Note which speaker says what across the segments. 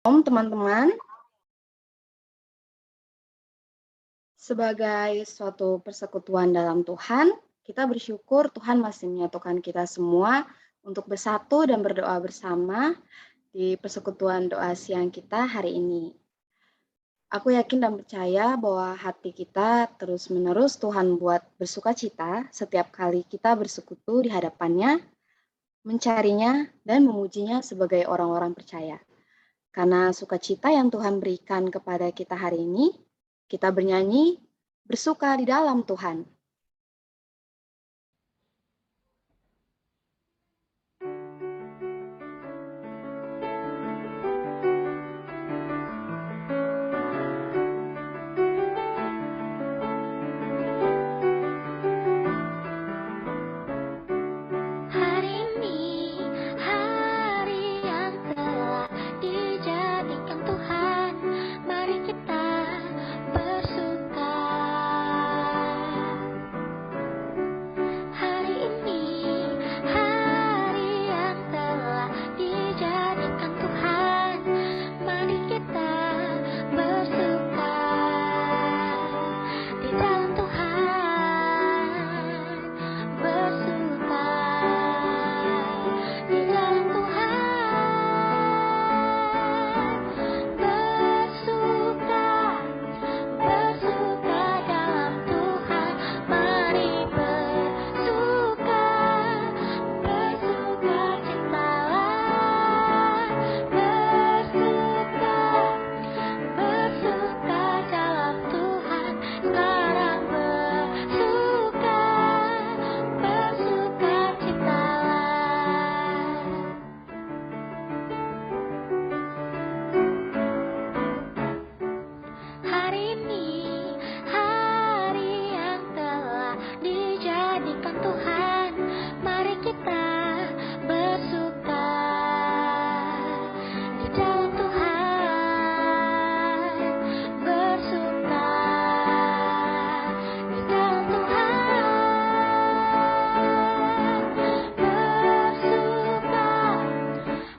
Speaker 1: Teman-teman, sebagai suatu persekutuan dalam Tuhan, kita bersyukur Tuhan masih menyatukan kita semua untuk bersatu dan berdoa bersama di persekutuan doa siang kita hari ini. Aku yakin dan percaya bahwa hati kita terus-menerus Tuhan buat bersuka cita setiap kali kita bersekutu di hadapannya, mencarinya, dan memujinya sebagai orang-orang percaya. Karena sukacita yang Tuhan berikan kepada kita hari ini, kita bernyanyi, bersuka di dalam Tuhan.
Speaker 2: Hari ini, hari yang telah dijadikan Tuhan, mari kita bersuka. Hari ini, hari yang telah dijadikan Tuhan, mari kita bersuka di dalam Tuhan, bersuka di dalam Tuhan, bersuka dalam Tuhan, mari bersuka citalah, bersuka dalam Tuhan, sekarang bersuka citalah. Hari ini, hari yang telah dijadikan Tuhan, mari kita bersuka di dalam Tuhan, bersuka di dalam Tuhan,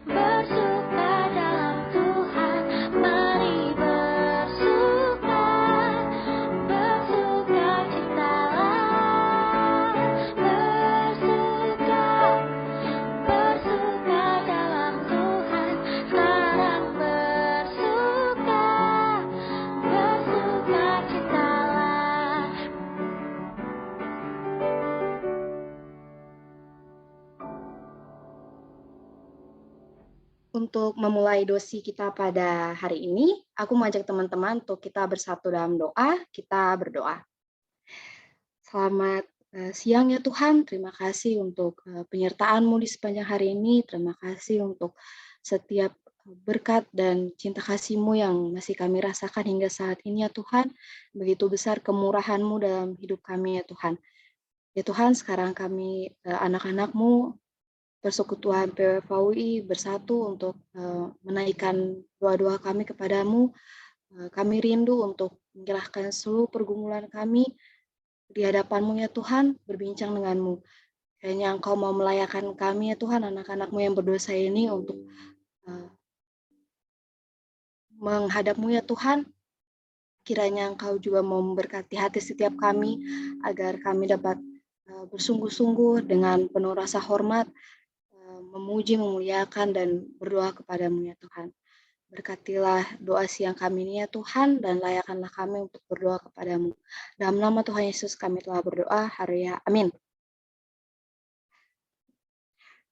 Speaker 2: bersuka dalam Tuhan, mari bersuka citalah, bersuka dalam Tuhan, sekarang bersuka citalah.
Speaker 1: Untuk memulai dosi kita pada hari ini, aku mengajak teman-teman untuk kita bersatu dalam doa, kita berdoa. Selamat siang ya Tuhan, terima kasih untuk penyertaan-Mu di sepanjang hari ini, terima kasih untuk setiap berkat dan cinta kasih-Mu yang masih kami rasakan hingga saat ini ya Tuhan, begitu besar kemurahan-Mu dalam hidup kami ya Tuhan. Ya Tuhan, sekarang kami anak-anak-Mu Persekutuan PWFUI bersatu untuk menaikkan doa-doa kami kepadamu. Kami rindu untuk menyerahkan seluruh pergumulan kami di hadapanmu ya Tuhan, berbincang denganmu. Kayaknya Engkau mau melayakan kami ya Tuhan, anak-anakmu yang berdosa ini untuk menghadapmu ya Tuhan. Kiranya Engkau juga mau memberkati hati setiap kami, agar kami dapat bersungguh-sungguh dengan penuh rasa hormat, memuji, memuliakan, dan berdoa kepadamu ya Tuhan. Berkatilah doa siang kami ini ya Tuhan, dan layakkanlah kami untuk berdoa kepadamu. Dalam nama Tuhan Yesus kami telah berdoa, haleluya, amin.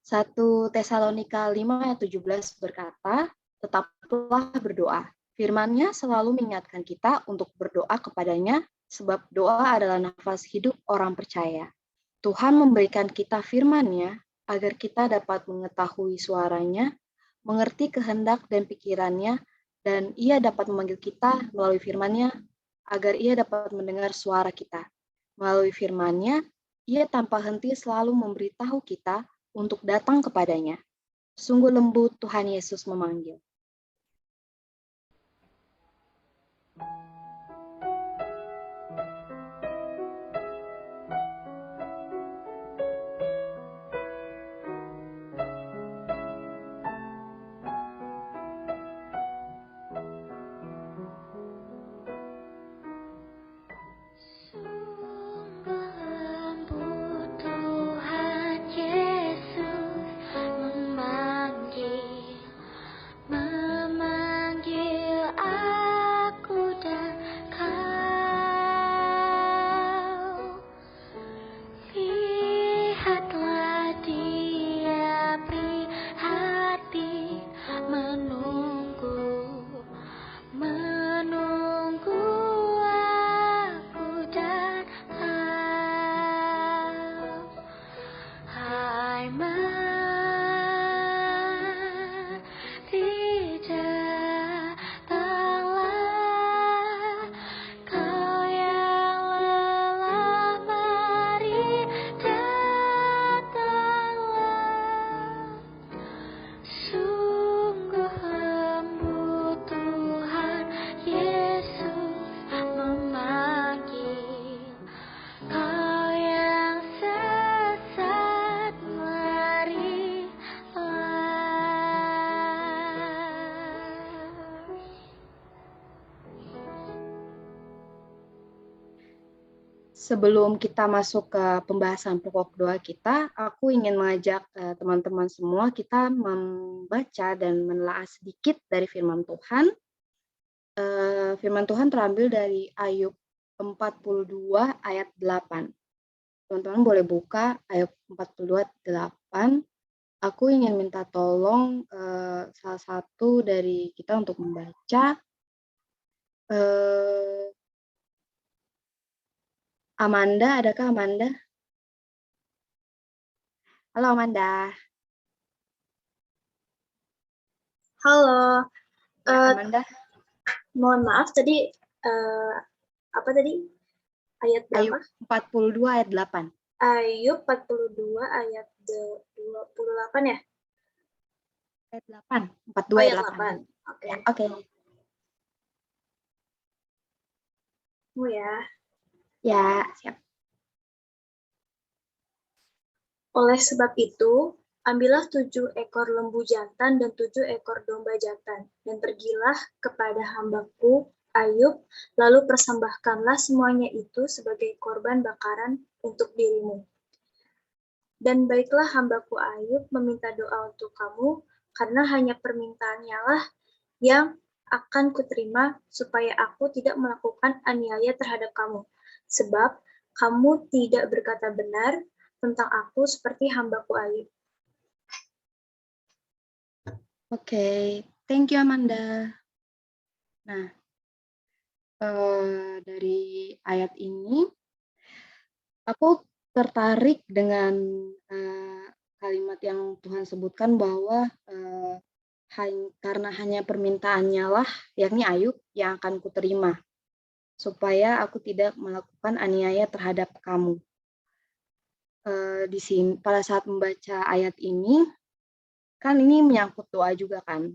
Speaker 1: 1 Tesalonika 5 ayat 17 berkata, tetaplah berdoa. Firman-Nya selalu mengingatkan kita untuk berdoa kepadanya, sebab doa adalah nafas hidup orang percaya. Tuhan memberikan kita firman-Nya agar kita dapat mengetahui suaranya, mengerti kehendak dan pikirannya, dan Ia dapat memanggil kita melalui firman-Nya agar Ia dapat mendengar suara kita. Melalui firman-Nya, Ia tanpa henti selalu memberitahu kita untuk datang kepadanya. Sungguh lembut Tuhan Yesus memanggil. sebelum kita masuk ke pembahasan pokok doa kita, aku ingin mengajak teman-teman semua kita membaca dan menelaah sedikit dari firman Tuhan. Firman Tuhan terambil dari Ayub 42 ayat 8. Teman-teman boleh buka Ayub 42 8. Aku ingin minta tolong salah satu dari kita untuk membaca. Amanda, adakah Amanda? Halo Amanda.
Speaker 3: Halo,
Speaker 1: Ya, Amanda.
Speaker 3: mohon maaf tadi apa tadi? Ayat
Speaker 1: Ayub
Speaker 3: berapa?
Speaker 1: 42 ayat 8.
Speaker 3: Ayub 42 ayat 28 ya?
Speaker 1: Ayat 8. 42
Speaker 3: Oh,
Speaker 1: ayat
Speaker 3: ayat
Speaker 1: 8.
Speaker 3: 8. Oke.
Speaker 1: Ya, oke.
Speaker 3: Mau ya.
Speaker 1: Ya, siap.
Speaker 3: Oleh sebab itu, ambillah 7 ekor lembu jantan dan 7 ekor domba jantan, dan pergilah kepada hambaku Ayub, lalu persembahkanlah semuanya itu sebagai korban bakaran untuk dirimu. Dan baiklah hambaku Ayub meminta doa untuk kamu, karena hanya permintaannya lah yang akan kuterima supaya aku tidak melakukan aniaya terhadap kamu. Sebab kamu tidak berkata benar tentang aku seperti hambaku Ayub.
Speaker 1: Oke, thank you Amanda. Nah, dari ayat ini, aku tertarik dengan kalimat yang Tuhan sebutkan bahwa karena hanya permintaannya lah, yakni Ayub, yang akan kuterima, supaya aku tidak melakukan aniaya terhadap kamu. Di sini, pada saat membaca ayat ini, kan ini menyangkut doa juga kan.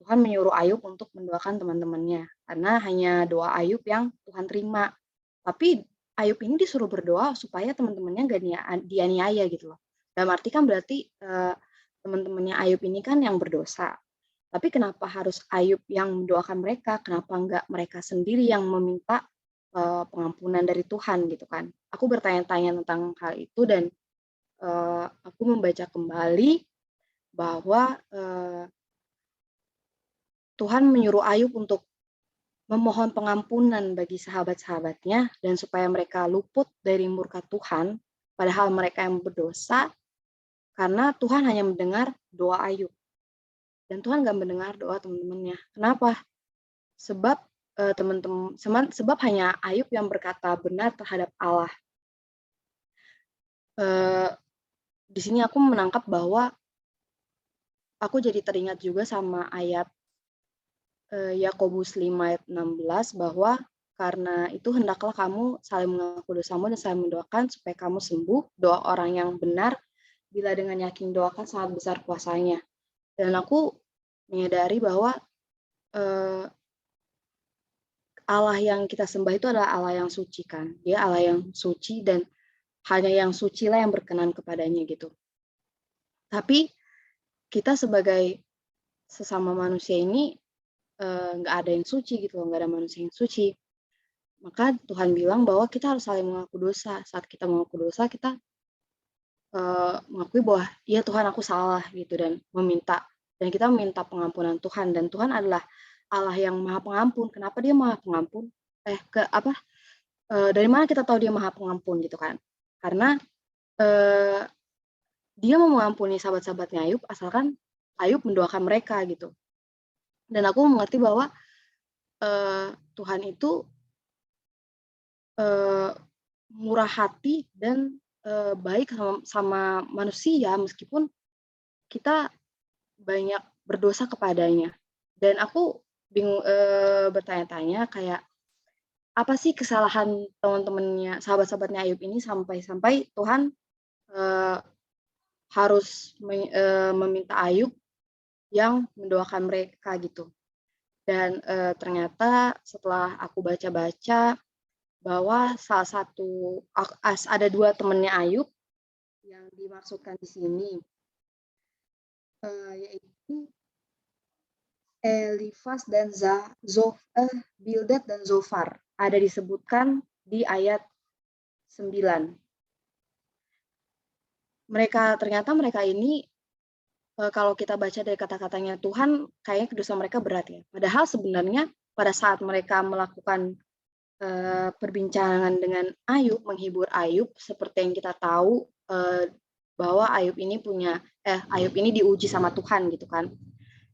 Speaker 1: Tuhan menyuruh Ayub untuk mendoakan teman-temannya, karena hanya doa Ayub yang Tuhan terima. Tapi Ayub ini disuruh berdoa supaya teman-temannya gak dianiaya gitu loh. Dalam arti kan berarti teman-temannya Ayub ini kan yang berdosa. Tapi kenapa harus Ayub yang mendoakan mereka? Kenapa enggak mereka sendiri yang meminta pengampunan dari Tuhan gitu kan? Aku bertanya-tanya tentang hal itu dan aku membaca kembali bahwa Tuhan menyuruh Ayub untuk memohon pengampunan bagi sahabat-sahabatnya dan supaya mereka luput dari murka Tuhan, padahal mereka yang berdosa, karena Tuhan hanya mendengar doa Ayub. Dan Tuhan gak mendengar doa teman-temannya. Kenapa? Sebab sebab hanya Ayub yang berkata benar terhadap Allah. Di sini aku menangkap bahwa aku jadi teringat juga sama ayat Yakobus 5 ayat 16 bahwa karena itu hendaklah kamu saling mengaku dosamu dan saling mendoakan supaya kamu sembuh. Doa orang yang benar bila dengan yakin doakan sangat besar kuasanya. Dan aku menyadari bahwa Allah yang kita sembah itu adalah Allah yang suci kan. Dia Allah yang suci dan hanya yang suci lah yang berkenan kepadanya gitu. Tapi kita sebagai sesama manusia ini nggak ada yang suci gitu loh, nggak ada manusia yang suci. Maka Tuhan bilang bahwa kita harus saling mengaku dosa. Saat kita mengaku dosa, kita mengakui bahwa ya Tuhan aku salah gitu dan kita meminta pengampunan Tuhan dan Tuhan adalah Allah yang Maha Pengampun. Kenapa dia Maha Pengampun? Dari mana kita tahu dia Maha Pengampun gitu kan? Karena dia mau mengampuni sahabat-sahabatnya Ayub asalkan Ayub mendoakan mereka gitu. Dan aku mengerti bahwa Tuhan itu murah hati dan baik sama manusia meskipun kita banyak berdosa kepadanya. Dan aku bingung bertanya-tanya kayak apa sih kesalahan teman-temannya, sahabat-sahabatnya Ayub ini sampai Tuhan harus meminta Ayub yang mendoakan mereka gitu. Dan ternyata setelah aku baca-baca bahwa salah satu ada 2 temannya Ayub yang dimaksudkan di sini, yaitu Elifaz dan Bildad dan Zofar. Ada disebutkan di ayat Ternyata mereka ini kalau kita baca dari kata-katanya Tuhan, kayaknya dosa mereka berat ya. Padahal sebenarnya pada saat mereka melakukan perbincangan dengan Ayub, menghibur Ayub, seperti yang kita tahu bahwa Ayub ini diuji sama Tuhan gitu kan.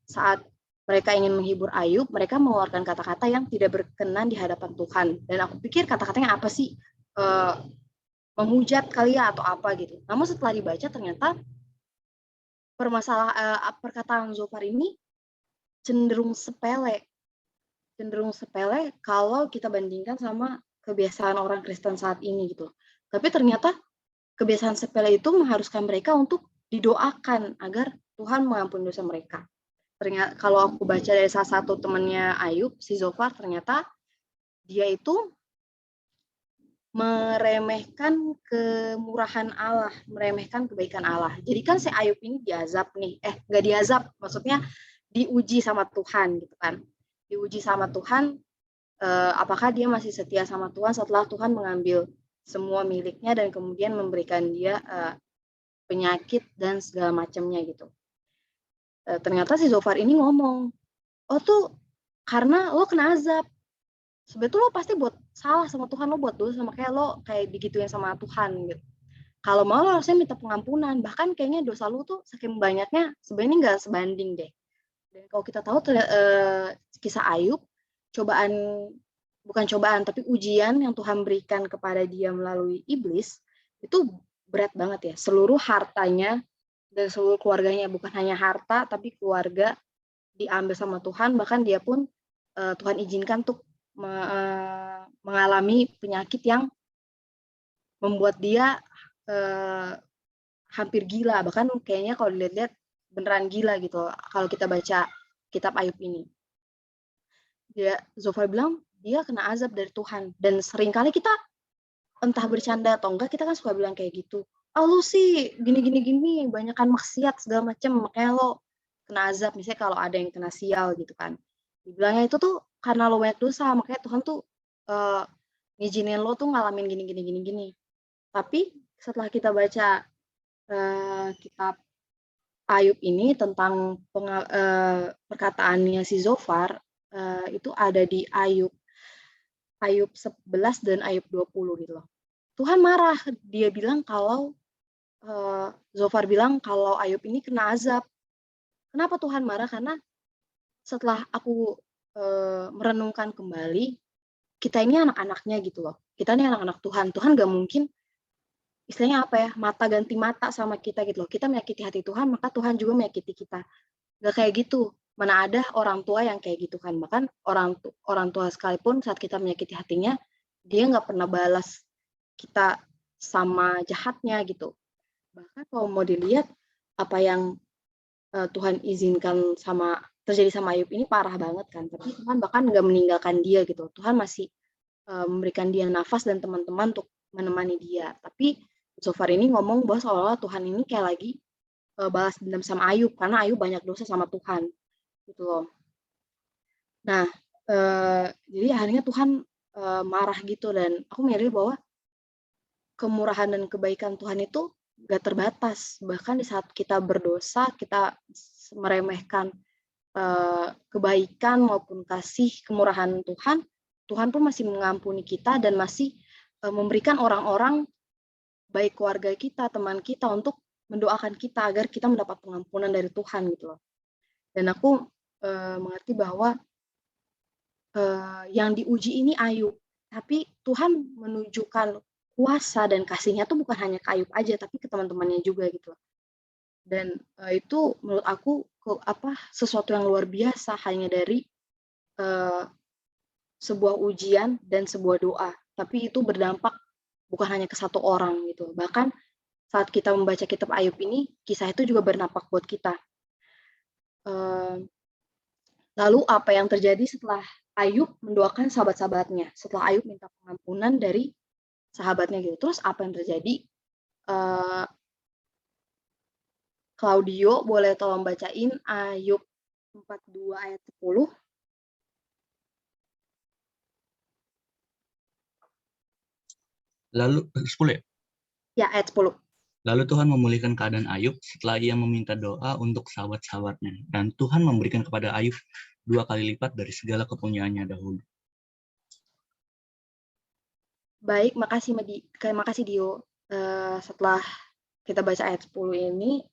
Speaker 1: Saat mereka ingin menghibur Ayub, mereka mengeluarkan kata-kata yang tidak berkenan di hadapan Tuhan. Dan aku pikir kata-katanya apa sih? Menghujat kali ya atau apa gitu. Namun setelah dibaca ternyata perkataan Zofar ini cenderung sepele kalau kita bandingkan sama kebiasaan orang Kristen saat ini gitu. Tapi ternyata kebiasaan sepele itu mengharuskan mereka untuk didoakan agar Tuhan mengampuni dosa mereka. Ternyata kalau aku baca dari salah satu temannya Ayub, si Zofar, ternyata dia itu meremehkan kemurahan Allah, meremehkan kebaikan Allah. Jadi kan si Ayub ini diazab nih, nggak diazab, maksudnya diuji sama Tuhan gitu kan. Diuji sama Tuhan, apakah dia masih setia sama Tuhan setelah Tuhan mengambil semua miliknya dan kemudian memberikan dia penyakit dan segala macamnya gitu. Ternyata si Zofar ini ngomong, oh tuh karena lo kena azab. Sebetulnya lo pasti buat salah sama Tuhan, lo buat dosa, makanya lo kayak digituin sama Tuhan gitu. Kalau mau lo harusnya minta pengampunan, bahkan kayaknya dosa lo tuh saking banyaknya sebenarnya nggak sebanding deh. Dan kalau kita tahu kisah Ayub, bukan cobaan tapi ujian yang Tuhan berikan kepada dia melalui iblis itu berat banget ya. Seluruh hartanya dan seluruh keluarganya, bukan hanya harta tapi keluarga diambil sama Tuhan, bahkan dia pun Tuhan izinkan tuh mengalami penyakit yang membuat dia hampir gila, bahkan kayaknya kalau dilihat-lihat beneran gila gitu kalau kita baca kitab Ayub ini. Zofar bilang dia kena azab dari Tuhan, dan seringkali kita entah bercanda atau enggak kita kan suka bilang kayak gitu, lu sih gini banyakan maksiat segala macam makanya lo kena azab, misalnya kalau ada yang kena sial gitu kan, dibilangnya itu tuh karena lo banyak dosa makanya Tuhan tuh ngizinin lo tuh ngalamin gini. Tapi setelah kita baca kitab Ayub ini tentang perkataannya si Zofar, itu ada di Ayub 11 dan Ayub 20 gitu loh. Tuhan marah, dia bilang kalau Zofar bilang kalau Ayub ini kena azab. Kenapa Tuhan marah? Karena setelah aku merenungkan kembali, kita ini anak-anaknya gitu loh. Kita ini anak-anak Tuhan. Tuhan gak mungkin, istilahnya apa ya, mata ganti mata sama kita gitu loh. Kita menyakiti hati Tuhan, maka Tuhan juga menyakiti kita. Gak kayak gitu. Mana ada orang tua yang kayak gitu kan. Bahkan orang tua sekalipun saat kita menyakiti hatinya, dia gak pernah balas kita sama jahatnya gitu. Bahkan kalau mau dilihat apa yang Tuhan izinkan terjadi sama Ayub ini parah banget kan, tapi Tuhan bahkan nggak meninggalkan dia gitu. Tuhan masih memberikan dia nafas dan teman-teman untuk menemani dia. Tapi Zofar ini ngomong bahwa seolah-olah Tuhan ini kayak lagi balas dendam sama Ayub karena Ayub banyak dosa sama Tuhan gitu loh. Nah, jadi akhirnya Tuhan marah gitu, dan aku menyadari bahwa kemurahan dan kebaikan Tuhan itu gak terbatas. Bahkan di saat kita berdosa, kita meremehkan kebaikan maupun kasih kemurahan Tuhan, Tuhan pun masih mengampuni kita dan masih memberikan orang-orang baik keluarga kita, teman kita untuk mendoakan kita agar kita mendapat pengampunan dari Tuhan gitu loh. Dan aku mengerti bahwa yang diuji ini Ayub, tapi Tuhan menunjukkan kuasa dan kasihnya tuh bukan hanya ke Ayub aja, tapi ke teman-temannya juga gitu loh. Dan itu menurut aku sesuatu yang luar biasa hanya dari sebuah ujian dan sebuah doa, tapi itu berdampak bukan hanya ke satu orang gitu. Bahkan saat kita membaca kitab Ayub ini, kisah itu juga berdampak buat kita. Lalu apa yang terjadi setelah Ayub mendoakan sahabat-sahabatnya, setelah Ayub minta pengampunan dari sahabatnya gitu, terus apa yang terjadi? Claudio boleh tolong bacain Ayub 42 ayat 10.
Speaker 4: Lalu 10 ya?
Speaker 1: Ya, ayat 10.
Speaker 4: Lalu Tuhan memulihkan keadaan Ayub setelah ia meminta doa untuk sahabat-sahabatnya. Dan Tuhan memberikan kepada Ayub 2 kali lipat dari segala kepunyaannya dahulu.
Speaker 1: Baik, makasih Dio. Setelah kita baca ayat 10 ini,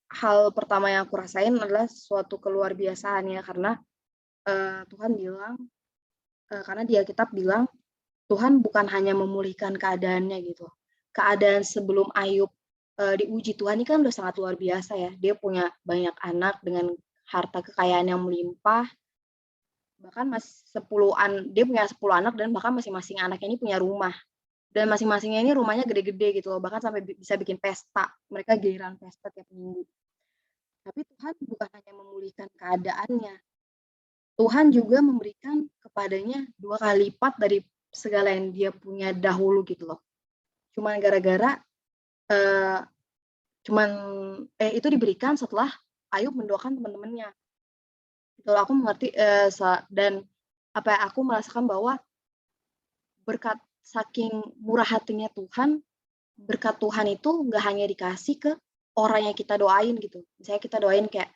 Speaker 1: hal pertama yang aku rasain adalah suatu keluar biasaan ya, karena Tuhan bilang, karena di Alkitab bilang, Tuhan bukan hanya memulihkan keadaannya gitu. Keadaan sebelum Ayub diuji Tuhan ini kan udah sangat luar biasa ya. Dia punya banyak anak dengan harta kekayaan yang melimpah. Bahkan dia punya 10 anak dan bahkan masing-masing anaknya ini punya rumah. Dan masing-masingnya ini rumahnya gede-gede gitu loh. Bahkan sampai bisa bikin pesta. Mereka giliran pesta tiap minggu. Tapi Tuhan bukan hanya memulihkan keadaannya. Tuhan juga memberikan kepadanya 2 kali lipat dari segala yang dia punya dahulu gitu loh. Cuman gara-gara itu diberikan setelah Ayub mendoakan teman-temannya. Gitu loh, aku mengerti dan aku merasakan bahwa berkat saking murah hatinya Tuhan, berkat Tuhan itu nggak hanya dikasih ke orang yang kita doain gitu. Misalnya kita doain kayak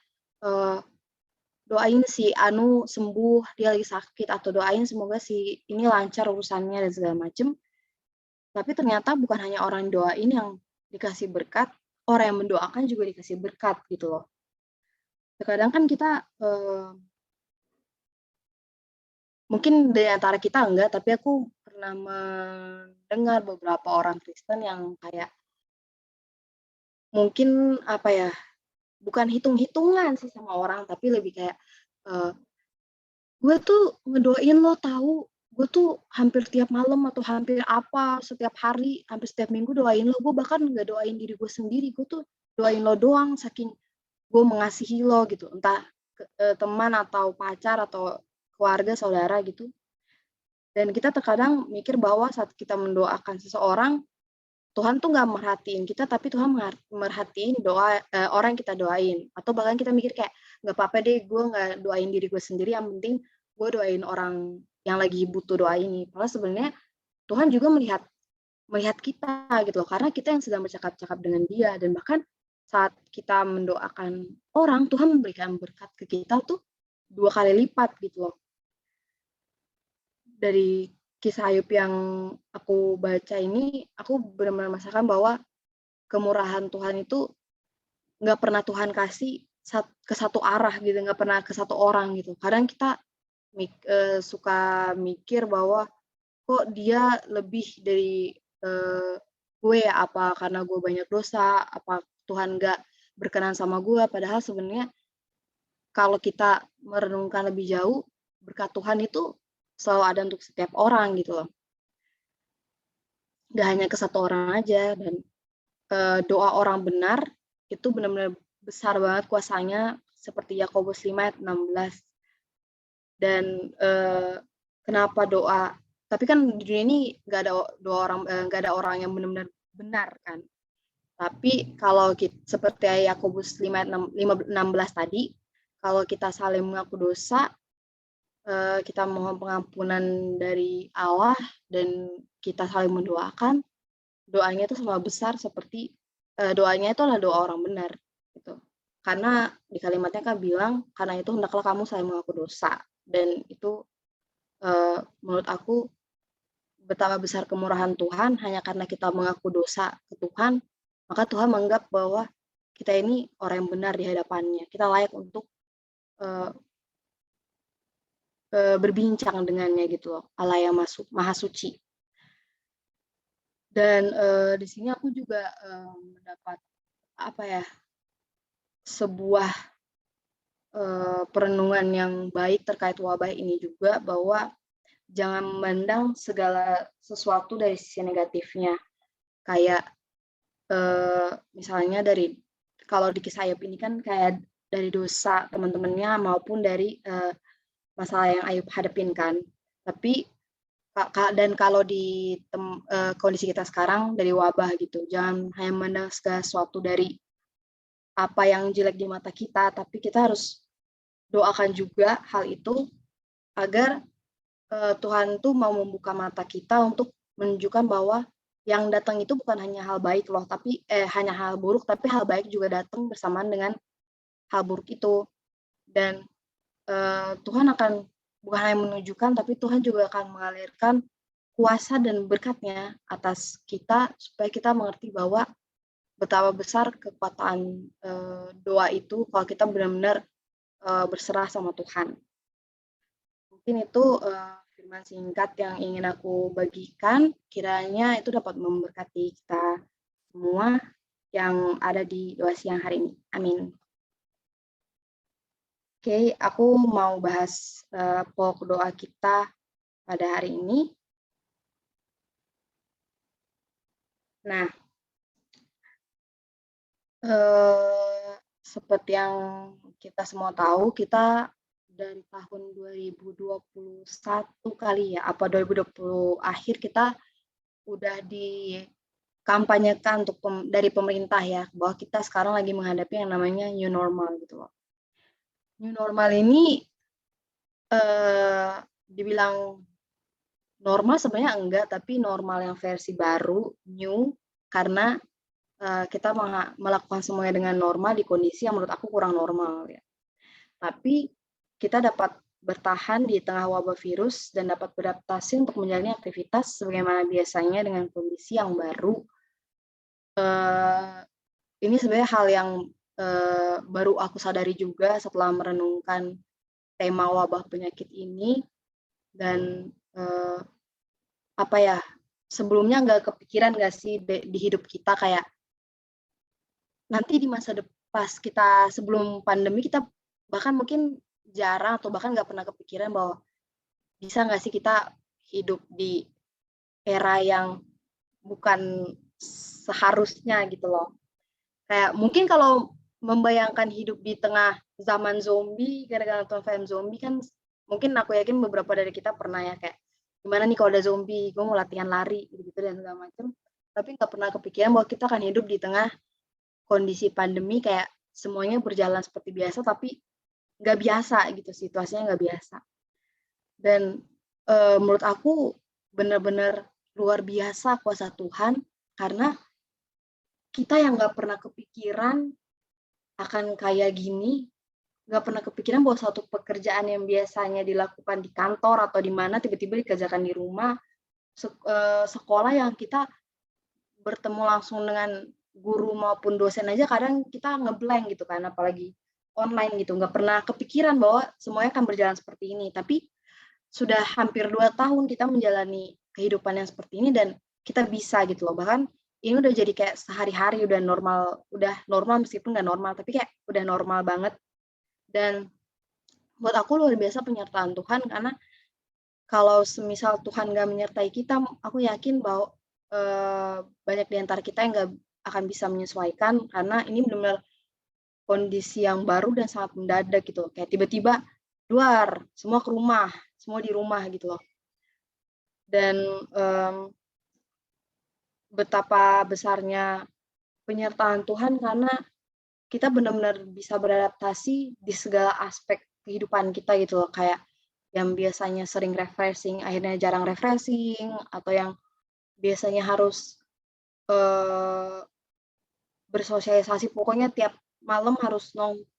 Speaker 1: doain si Anu sembuh, dia lagi sakit, atau doain semoga si ini lancar urusannya dan segala macem. Tapi ternyata bukan hanya orang doain yang dikasih berkat, orang yang mendoakan juga dikasih berkat gitu loh. Terkadang kan kita mungkin dari antara kita enggak, tapi aku pernah mendengar beberapa orang Kristen yang kayak mungkin bukan hitung-hitungan sih sama orang, tapi lebih kayak gue tuh ngedoain lo tahu, gue tuh hampir tiap malam atau hampir setiap hari, hampir setiap minggu doain lo. Gue bahkan nggak doain diri gue sendiri, gue tuh doain lo doang saking gue mengasihi lo gitu, entah teman atau pacar atau keluarga saudara gitu. Dan kita terkadang mikir bahwa saat kita mendoakan seseorang, Tuhan tuh nggak merhatiin kita, tapi Tuhan merhatiin doa orang yang kita doain. Atau bahkan kita mikir kayak, nggak apa-apa deh, gue nggak doain diri gue sendiri, yang penting gue doain orang yang lagi butuh doa ini. Padahal sebenarnya Tuhan juga melihat kita gitu loh, karena kita yang sedang bercakap-cakap dengan Dia. Dan bahkan saat kita mendoakan orang, Tuhan memberikan berkat ke kita tuh 2 kali lipat gitu loh. Dari kisah Ayub yang aku baca ini, aku benar-benar merasakan bahwa kemurahan Tuhan itu nggak pernah Tuhan kasih ke satu arah gitu, nggak pernah ke satu orang gitu. Kadang kita suka mikir bahwa kok dia lebih dari gue ya, apa karena gue banyak dosa, apa Tuhan nggak berkenan sama gue, padahal sebenarnya kalau kita merenungkan lebih jauh, berkat Tuhan itu selalu ada untuk setiap orang gitu loh. Nggak hanya ke satu orang aja, dan doa orang benar itu benar-benar besar banget kuasanya, seperti Yakobus 5 ayat 16. Dan kenapa doa, tapi kan di dunia ini nggak ada orang yang benar-benar benar kan. Tapi kalau seperti Yakobus 5 ayat 16 tadi, kalau kita saling mengaku dosa, kita mohon pengampunan dari Allah, dan kita saling mendoakan, doanya itu selalu besar seperti doanya itu adalah doa orang benar gitu. Karena di kalimatnya kan bilang, karena itu hendaklah kamu saling mengaku dosa. Dan itu menurut aku betapa besar kemurahan Tuhan, hanya karena kita mengaku dosa ke Tuhan, maka Tuhan menganggap bahwa kita ini orang yang benar di hadapannya. Kita layak untuk berbincang dengannya gitu loh, Allah yang maha suci. Dan di sini aku juga mendapat sebuah perenungan yang baik terkait wabah ini juga, bahwa jangan memandang segala sesuatu dari sisi negatifnya. Kayak misalnya kalau di kisah Ayub ini kan kayak dari dosa teman-temannya maupun dari masalah yang Ayub hadapin kan. Tapi dan kalau di kondisi kita sekarang dari wabah gitu, jangan hanya memandang segala sesuatu dari apa yang jelek di mata kita, tapi kita harus doakan juga hal itu agar Tuhan tuh mau membuka mata kita untuk menunjukkan bahwa yang datang itu bukan hanya hal baik loh, tapi hanya hal buruk, tapi hal baik juga datang bersamaan dengan hal buruk itu. Dan Tuhan akan bukan hanya menunjukkan, tapi Tuhan juga akan mengalirkan kuasa dan berkat-Nya atas kita, supaya kita mengerti bahwa betapa besar kekuatan doa itu kalau kita benar-benar berserah sama Tuhan. Mungkin itu firman singkat yang ingin aku bagikan, kiranya itu dapat memberkati kita semua yang ada di doa siang hari ini. Amin. Oke, aku mau bahas pokok doa kita pada hari ini. Nah, seperti yang kita semua tahu, kita dari tahun 2021 kali ya, apa 2020 akhir kita udah dikampanyekan dari pemerintah ya, bahwa kita sekarang lagi menghadapi yang namanya new normal gitu loh. New normal ini dibilang normal sebenarnya enggak, tapi normal yang versi baru, new, karena kita melakukan semuanya dengan normal di kondisi yang menurut aku kurang normal ya. Tapi kita dapat bertahan di tengah wabah virus dan dapat beradaptasi untuk menjalani aktivitas sebagaimana biasanya dengan kondisi yang baru. Ini sebenarnya hal yang baru aku sadari juga setelah merenungkan tema wabah penyakit ini, dan apa ya, sebelumnya nggak kepikiran nggak sih di hidup kita kayak nanti di masa depan pas kita sebelum pandemi kita bahkan mungkin jarang atau bahkan nggak pernah kepikiran bahwa bisa nggak sih kita hidup di era yang bukan seharusnya gitu loh. Kayak mungkin kalau membayangkan hidup di tengah zaman zombie, gara-gara nonton film zombie kan mungkin aku yakin beberapa dari kita pernah ya kayak gimana nih kalau ada zombie, gue mau latihan lari gitu dan segala macam. Tapi nggak pernah kepikiran bahwa kita akan hidup di tengah kondisi pandemi kayak semuanya berjalan seperti biasa tapi nggak biasa gitu, situasinya nggak biasa. Dan menurut aku benar-benar luar biasa kuasa Tuhan, karena kita yang nggak pernah kepikiran akan kayak gini, nggak pernah kepikiran bahwa suatu pekerjaan yang biasanya dilakukan di kantor atau di mana tiba-tiba dikerjakan di rumah, sekolah yang kita bertemu langsung dengan guru maupun dosen aja kadang kita ngeblank gitu kan, apalagi online gitu, nggak pernah kepikiran bahwa semuanya akan berjalan seperti ini. Tapi sudah hampir 2 tahun kita menjalani kehidupan yang seperti ini dan kita bisa gitu loh. Bahkan ini udah jadi kayak sehari-hari udah normal meskipun nggak normal, tapi kayak udah normal banget. Dan buat aku luar biasa penyertaan Tuhan, karena kalau semisal Tuhan nggak menyertai kita, aku yakin bahwa banyak di antara kita yang nggak akan bisa menyesuaikan, karena ini benar-benar kondisi yang baru dan sangat mendadak gitu. Kayak tiba-tiba luar, semua ke rumah, semua di rumah gitu loh. Dan betapa besarnya penyertaan Tuhan karena kita benar-benar bisa beradaptasi di segala aspek kehidupan kita gitu loh. Kayak yang biasanya sering refreshing, akhirnya jarang refreshing, atau yang biasanya harus bersosialisasi, pokoknya tiap malam harus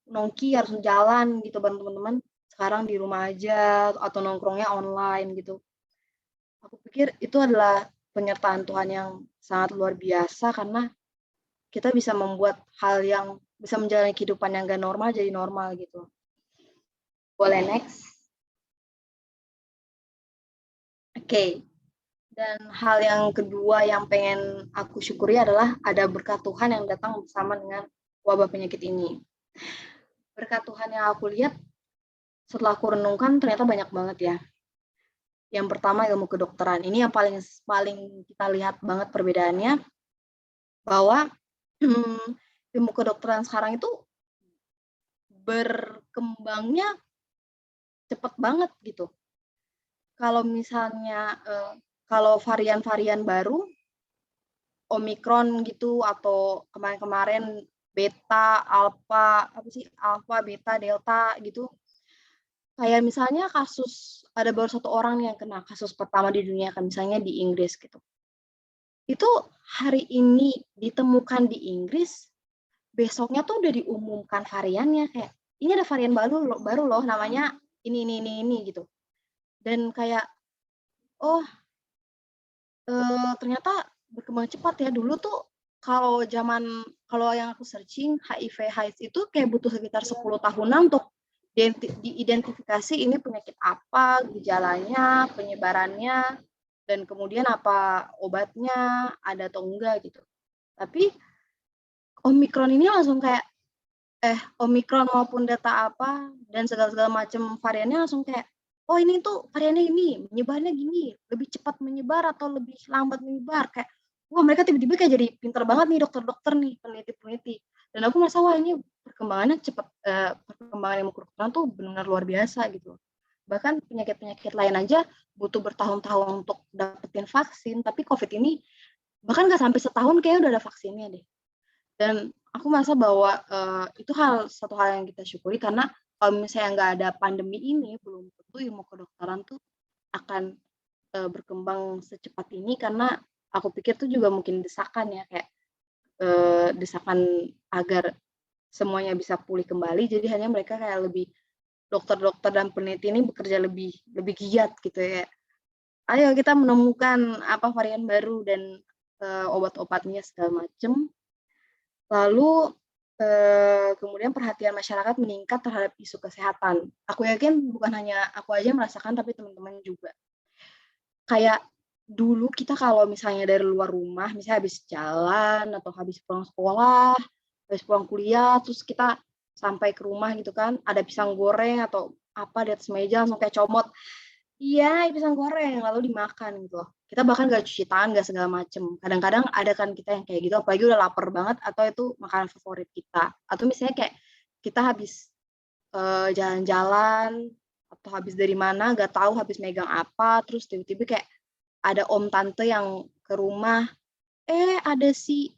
Speaker 1: nongki, harus jalan gitu bareng teman-teman, sekarang di rumah aja atau nongkrongnya online gitu. Aku pikir itu adalah penyertaan Tuhan yang sangat luar biasa, karena kita bisa membuat hal yang bisa menjalani kehidupan yang gak normal jadi normal gitu. Boleh next? Oke. Dan hal yang kedua yang pengen aku syukuri adalah ada berkat Tuhan yang datang bersama dengan wabah penyakit ini. Berkat Tuhan yang aku lihat setelah aku renungkan ternyata banyak banget ya. Yang pertama ilmu kedokteran. Ini yang paling kita lihat banget perbedaannya, bahwa ilmu kedokteran sekarang itu berkembangnya cepat banget gitu. Kalau misalnya kalau varian-varian baru Omikron gitu, atau kemarin-kemarin beta, alpha, beta, delta gitu. Kayak misalnya kasus ada baru 1 orang nih yang kena kasus pertama di dunia kan, misalnya di Inggris gitu. Itu hari ini ditemukan di Inggris, besoknya tuh udah diumumkan variannya, kayak, "Ini ada varian baru loh namanya ini," gitu. Dan kayak, oh, ternyata berkembang cepat ya. Dulu tuh kalau yang aku searching HIV/AIDS itu kayak butuh sekitar 10 tahunan untuk diidentifikasi ini penyakit apa, gejalanya, penyebarannya, dan kemudian apa obatnya, ada atau enggak gitu. Tapi Omikron ini langsung kayak Omikron maupun data apa dan segala macam variannya langsung kayak, "Oh ini tuh variannya ini, menyebarnya gini, lebih cepat menyebar atau lebih lambat menyebar." Kayak, wah mereka tiba-tiba kayak jadi pinter banget nih dokter-dokter nih, peneliti-peneliti. Dan aku merasa, wah ini perkembangannya cepat, perkembangan ilmu kedokteran tuh benar-benar luar biasa gitu. Bahkan penyakit-penyakit lain aja butuh bertahun-tahun untuk dapetin vaksin, tapi Covid ini bahkan nggak sampai setahun kayaknya udah ada vaksinnya deh. Dan aku merasa bahwa, itu satu hal yang kita syukuri karena kalau misalnya nggak ada pandemi ini, belum tentu ilmu kedokteran tuh akan, berkembang secepat ini karena aku pikir tuh juga mungkin desakan ya, kayak, desakan agar semuanya bisa pulih kembali, jadi hanya mereka kayak lebih dokter-dokter dan peneliti ini bekerja lebih lebih giat gitu ya. "Ayo kita menemukan apa varian baru dan, obat-obatnya segala macem." Lalu, kemudian perhatian masyarakat meningkat terhadap isu kesehatan. Aku yakin bukan hanya aku aja yang merasakan, tapi teman-teman juga. Kayak dulu kita kalau misalnya dari luar rumah, misalnya habis jalan atau habis pulang sekolah, habis pulang kuliah, terus kita sampai ke rumah gitu kan, ada pisang goreng atau apa di atas meja langsung kayak comot, "Iya, pisang goreng," lalu dimakan gitu loh. Kita bahkan nggak cuci tangan, nggak segala macem. Kadang-kadang ada kan kita yang kayak gitu, apalagi udah lapar banget atau itu makanan favorit kita. Atau misalnya kayak kita habis, jalan-jalan atau habis dari mana nggak tahu habis megang apa, terus tiba-tiba kayak ada om tante yang ke rumah, "Eh, ada si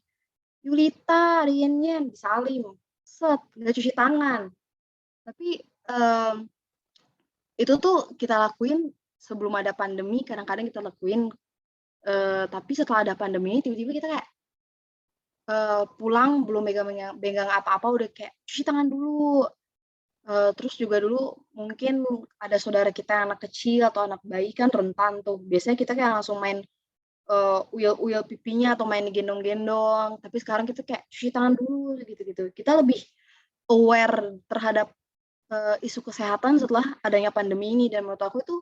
Speaker 1: Yulita, ada Yenyen," disalim, set, nggak cuci tangan. Tapi, itu tuh kita lakuin sebelum ada pandemi, kadang-kadang kita lakuin, tapi setelah ada pandemi tiba-tiba kita kayak, pulang belum megang apa-apa udah kayak, "Cuci tangan dulu." Terus juga dulu mungkin ada saudara kita yang anak kecil atau anak bayi kan rentan tuh, biasanya kita kayak langsung main, uyel-uyel pipinya atau main gendong-gendong, tapi sekarang kita kayak, "Cuci tangan dulu," gitu-gitu. Kita lebih aware terhadap, isu kesehatan setelah adanya pandemi ini dan menurut aku itu,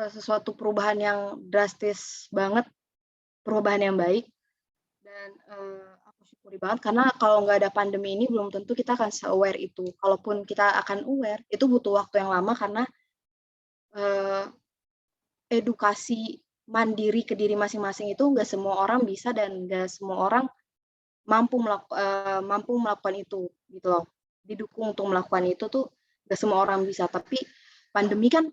Speaker 1: sesuatu perubahan yang drastis banget, perubahan yang baik dan, aku syukuri banget karena kalau nggak ada pandemi ini belum tentu kita akan se-aware itu. Kalaupun kita akan aware, itu butuh waktu yang lama karena, eee, edukasi mandiri ke diri masing-masing itu nggak semua orang bisa dan nggak semua orang mampu melakukan itu, gitu loh. Didukung untuk melakukan itu tuh nggak semua orang bisa, tapi pandemi kan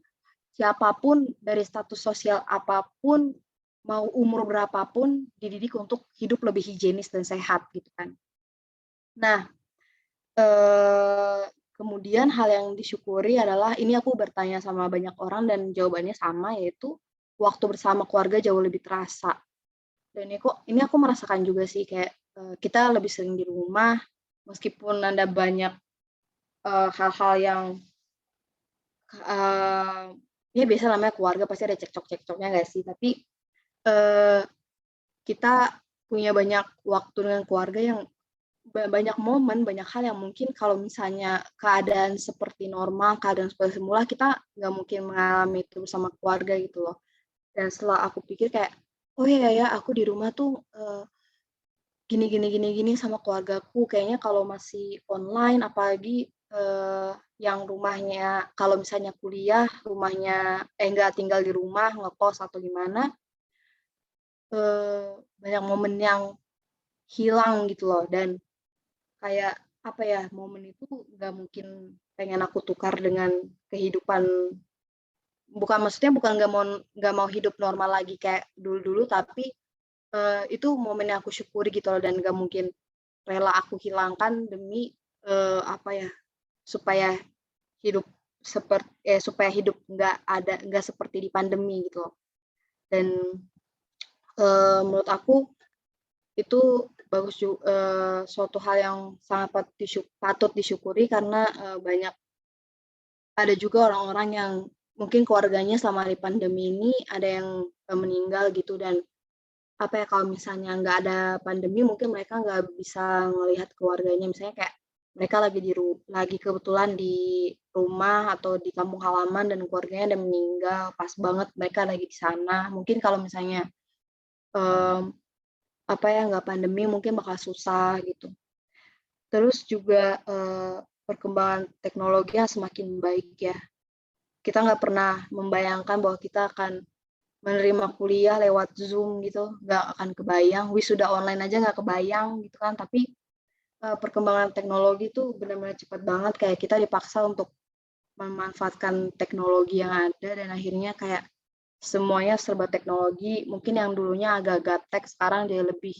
Speaker 1: siapapun dari status sosial apapun, mau umur berapapun, dididik untuk hidup lebih higienis dan sehat gitu kan. Nah, eee, kemudian hal yang disyukuri adalah ini aku bertanya sama banyak orang dan jawabannya sama, yaitu waktu bersama keluarga jauh lebih terasa. Dan ini aku merasakan juga sih kayak, kita lebih sering di rumah, meskipun ada banyak, hal-hal yang eee, ya biasa namanya keluarga pasti ada cekcok-cekcoknya nggak sih? Tapi, eee, kita punya banyak waktu dengan keluarga yang banyak momen, banyak hal yang mungkin kalau misalnya keadaan seperti normal, keadaan seperti semula, kita nggak mungkin mengalami itu bersama keluarga gitu loh. Dan setelah aku pikir kayak, "Oh iya ya, aku di rumah tuh, gini sama keluargaku, kayaknya kalau masih online apalagi, yang rumahnya kalau misalnya kuliah, nggak tinggal di rumah, ngekos atau gimana, banyak momen yang hilang gitu loh dan kayak, apa ya, momen itu nggak mungkin pengen aku tukar dengan kehidupan bukan nggak mau hidup normal lagi kayak dulu-dulu, tapi, itu momen yang aku syukuri gitu loh dan nggak mungkin rela aku hilangkan demi, apa ya, supaya hidup supaya hidup nggak seperti di pandemi gitu loh. Dan menurut aku itu suatu hal yang sangat patut disyukuri karena banyak ada juga orang-orang yang mungkin keluarganya selama di pandemi ini ada yang meninggal gitu, dan apa ya, kalau misalnya nggak ada pandemi mungkin mereka nggak bisa ngelihat keluarganya, misalnya kayak mereka lagi kebetulan di rumah atau di kampung halaman dan keluarganya ada meninggal, pas banget mereka lagi di sana. Mungkin kalau misalnya nggak pandemi mungkin bakal susah gitu. Terus juga perkembangan teknologi yang semakin baik ya. Kita nggak pernah membayangkan bahwa kita akan menerima kuliah lewat Zoom gitu, nggak akan kebayang. Wisuda online aja nggak kebayang gitu kan, tapi perkembangan teknologi itu benar-benar cepat banget, kayak kita dipaksa untuk memanfaatkan teknologi yang ada, dan akhirnya kayak semuanya serba teknologi. Mungkin yang dulunya agak gaptek, sekarang dia lebih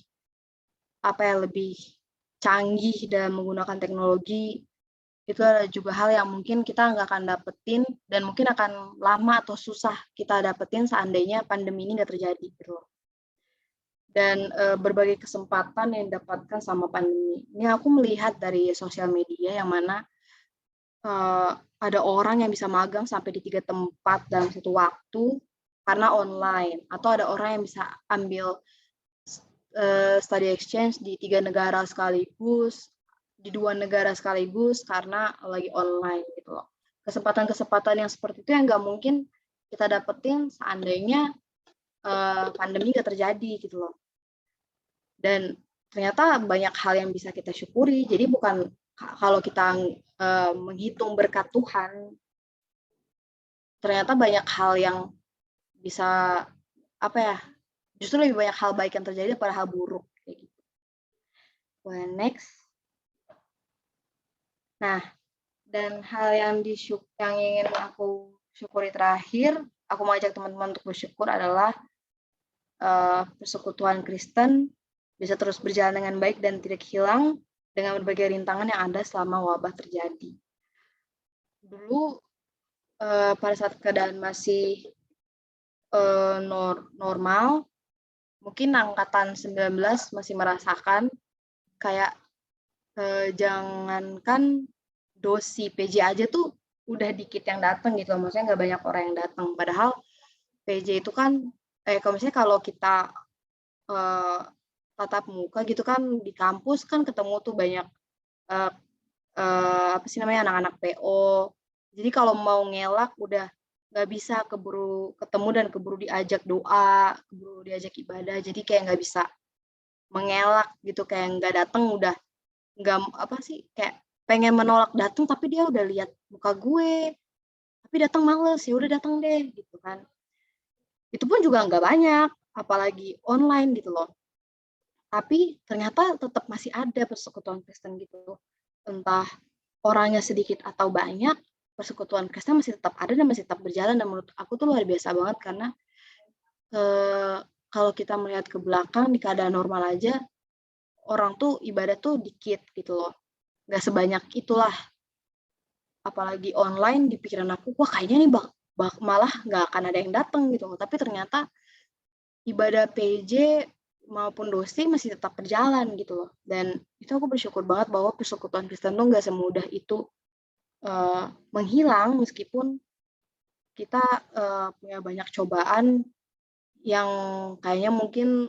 Speaker 1: canggih dalam menggunakan teknologi. Itu ada juga hal yang mungkin kita nggak akan dapetin, dan mungkin akan lama atau susah kita dapetin seandainya pandemi ini nggak terjadi gitu. Dan berbagai kesempatan yang didapatkan sama pandemi. Ini aku melihat dari sosial media yang mana ada orang yang bisa magang sampai di 3 tempat dalam satu waktu karena online, atau ada orang yang bisa ambil study exchange di 3 negara sekaligus, di 2 negara sekaligus karena lagi online gitu loh. Kesempatan-kesempatan yang seperti itu yang nggak mungkin kita dapetin seandainya pandemi nggak terjadi gitu loh. Dan ternyata banyak hal yang bisa kita syukuri. Jadi bukan kalau kita menghitung berkat Tuhan, ternyata banyak hal yang bisa justru lebih banyak hal baik yang terjadi daripada hal buruk kayak gitu. Well, next. Nah, dan hal yang ingin aku syukuri terakhir, aku mau ajak teman-teman untuk bersyukur adalah persekutuan Kristen bisa terus berjalan dengan baik dan tidak hilang dengan berbagai rintangan yang ada selama wabah terjadi. Dulu pada saat keadaan masih normal, mungkin angkatan 19 masih merasakan kayak jangankan dosi PJ aja tuh udah dikit yang datang gitu, maksudnya nggak banyak orang yang datang. Padahal PJ itu kan kalau kita tatap muka gitu kan di kampus kan ketemu tuh banyak anak-anak PO. Jadi kalau mau ngelak udah nggak bisa, keburu ketemu dan keburu diajak doa, keburu diajak ibadah. Jadi kayak nggak bisa mengelak gitu, kayak nggak datang udah nggak kayak pengen menolak datang tapi dia udah lihat muka gue, tapi datang males, ya udah datang deh gitu kan. Itu pun juga nggak banyak, apalagi online gitu loh. Tapi ternyata tetap masih ada persekutuan Kristen gitu. Entah orangnya sedikit atau banyak, persekutuan Kristen masih tetap ada dan masih tetap berjalan, dan menurut aku tuh luar biasa banget karena kalau kita melihat ke belakang di keadaan normal aja, orang tuh ibadah tuh dikit gitu loh. Nggak sebanyak itulah. Apalagi online, di pikiran aku, wah kayaknya nih malah nggak akan ada yang datang gitu. Tapi ternyata ibadah PJ maupun dosi masih tetap berjalan gitu loh. Dan itu aku bersyukur banget bahwa persekutuan Kristen tuh nggak semudah itu menghilang, meskipun kita punya banyak cobaan yang kayaknya mungkin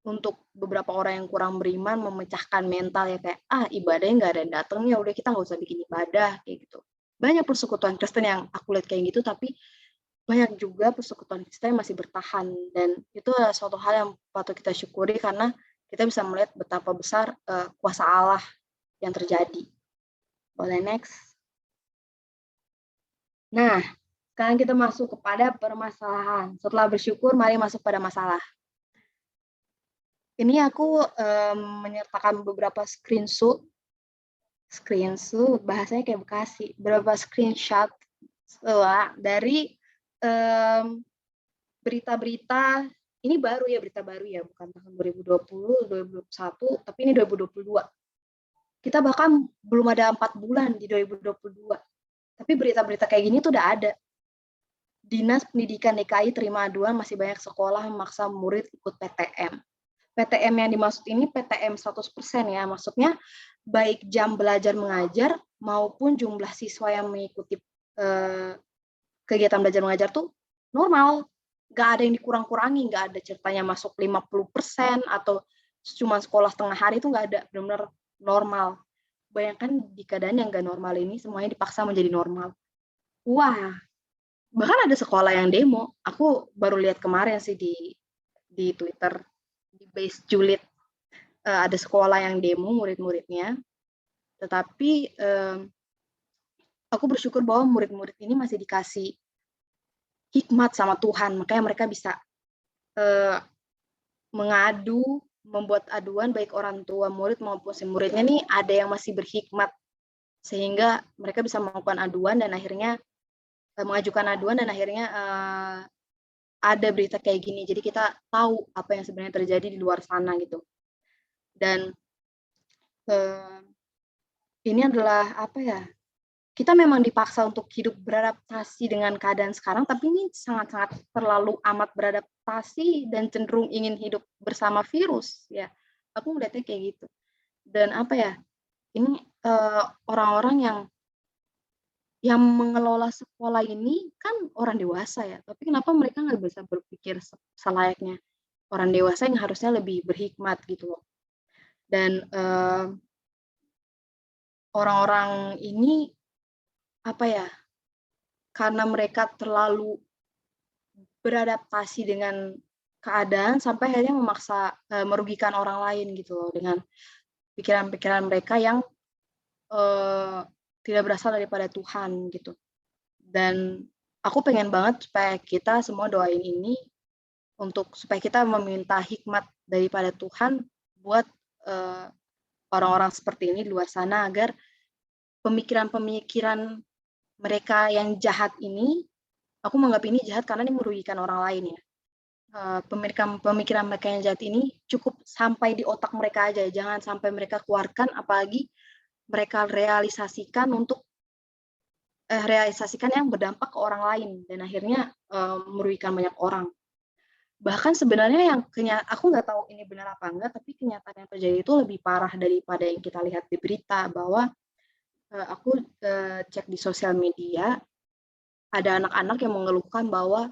Speaker 1: untuk beberapa orang yang kurang beriman memecahkan mental ya, kayak ibadahnya nggak ada yang datang, ya udah kita nggak usah bikin ibadah kayak gitu. Banyak persekutuan Kristen yang aku lihat kayak gitu, tapi banyak juga persekutuan Kristen yang masih bertahan, dan itu adalah suatu hal yang patut kita syukuri karena kita bisa melihat betapa besar kuasa Allah yang terjadi. Boleh next. Nah, sekarang kita masuk kepada permasalahan. Setelah bersyukur, mari masuk pada masalah. Ini aku menyertakan beberapa screenshot, bahasanya kayak Bekasi, beberapa screenshot dari berita-berita, ini baru ya, berita baru ya, bukan tahun 2020, 2021, tapi ini 2022. Kita bahkan belum ada 4 bulan di 2022. Tapi berita-berita kayak gini tuh udah ada. Dinas Pendidikan DKI terima aduan masih banyak sekolah memaksa murid ikut PTM. PTM yang dimaksud ini PTM 100% ya, maksudnya baik jam belajar mengajar maupun jumlah siswa yang mengikuti kegiatan belajar mengajar tuh normal, nggak ada yang dikurang-kurangi, nggak ada ceritanya masuk 50% atau cuma sekolah setengah hari, itu nggak ada, benar-benar normal. Bayangkan di keadaan yang nggak normal ini semuanya dipaksa menjadi normal. Wah, bahkan ada sekolah yang demo. Aku baru lihat kemarin sih di Twitter, di base julid, ada sekolah yang demo murid-muridnya, tetapi aku bersyukur bahwa murid-murid ini masih dikasih hikmat sama Tuhan, makanya mereka bisa mengadu, membuat aduan baik orang tua murid maupun si muridnya nih ada yang masih berhikmat, sehingga mereka bisa melakukan aduan dan akhirnya mengajukan aduan dan akhirnya ada berita kayak gini. Jadi kita tahu apa yang sebenarnya terjadi di luar sana gitu. Dan ini adalah apa ya? Kita memang dipaksa untuk hidup beradaptasi dengan keadaan sekarang, tapi ini sangat-sangat terlalu amat beradaptasi dan cenderung ingin hidup bersama virus ya. Aku melihatnya kayak gitu. Dan apa ya? Ini orang-orang yang mengelola sekolah ini kan orang dewasa ya, tapi kenapa mereka nggak bisa berpikir selayaknya orang dewasa yang harusnya lebih berhikmat gitu loh. Dan orang-orang ini apa ya? Karena mereka terlalu beradaptasi dengan keadaan sampai akhirnya memaksa merugikan orang lain gitu loh dengan pikiran-pikiran mereka yang tidak berasal daripada Tuhan gitu. Dan aku pengen banget supaya kita semua doain ini untuk supaya kita meminta hikmat daripada Tuhan buat orang-orang seperti ini di luar sana agar pemikiran-pemikiran mereka yang jahat ini, aku menganggap ini jahat karena ini merugikan orang lain ya. Pemikiran mereka yang jahat ini cukup sampai di otak mereka aja, jangan sampai mereka keluarkan, apalagi mereka realisasikan yang berdampak ke orang lain dan akhirnya merugikan banyak orang. Bahkan sebenarnya aku nggak tahu ini benar apa enggak, tapi kenyataan yang terjadi itu lebih parah daripada yang kita lihat di berita, bahwa aku cek di sosial media, ada anak-anak yang mengeluhkan bahwa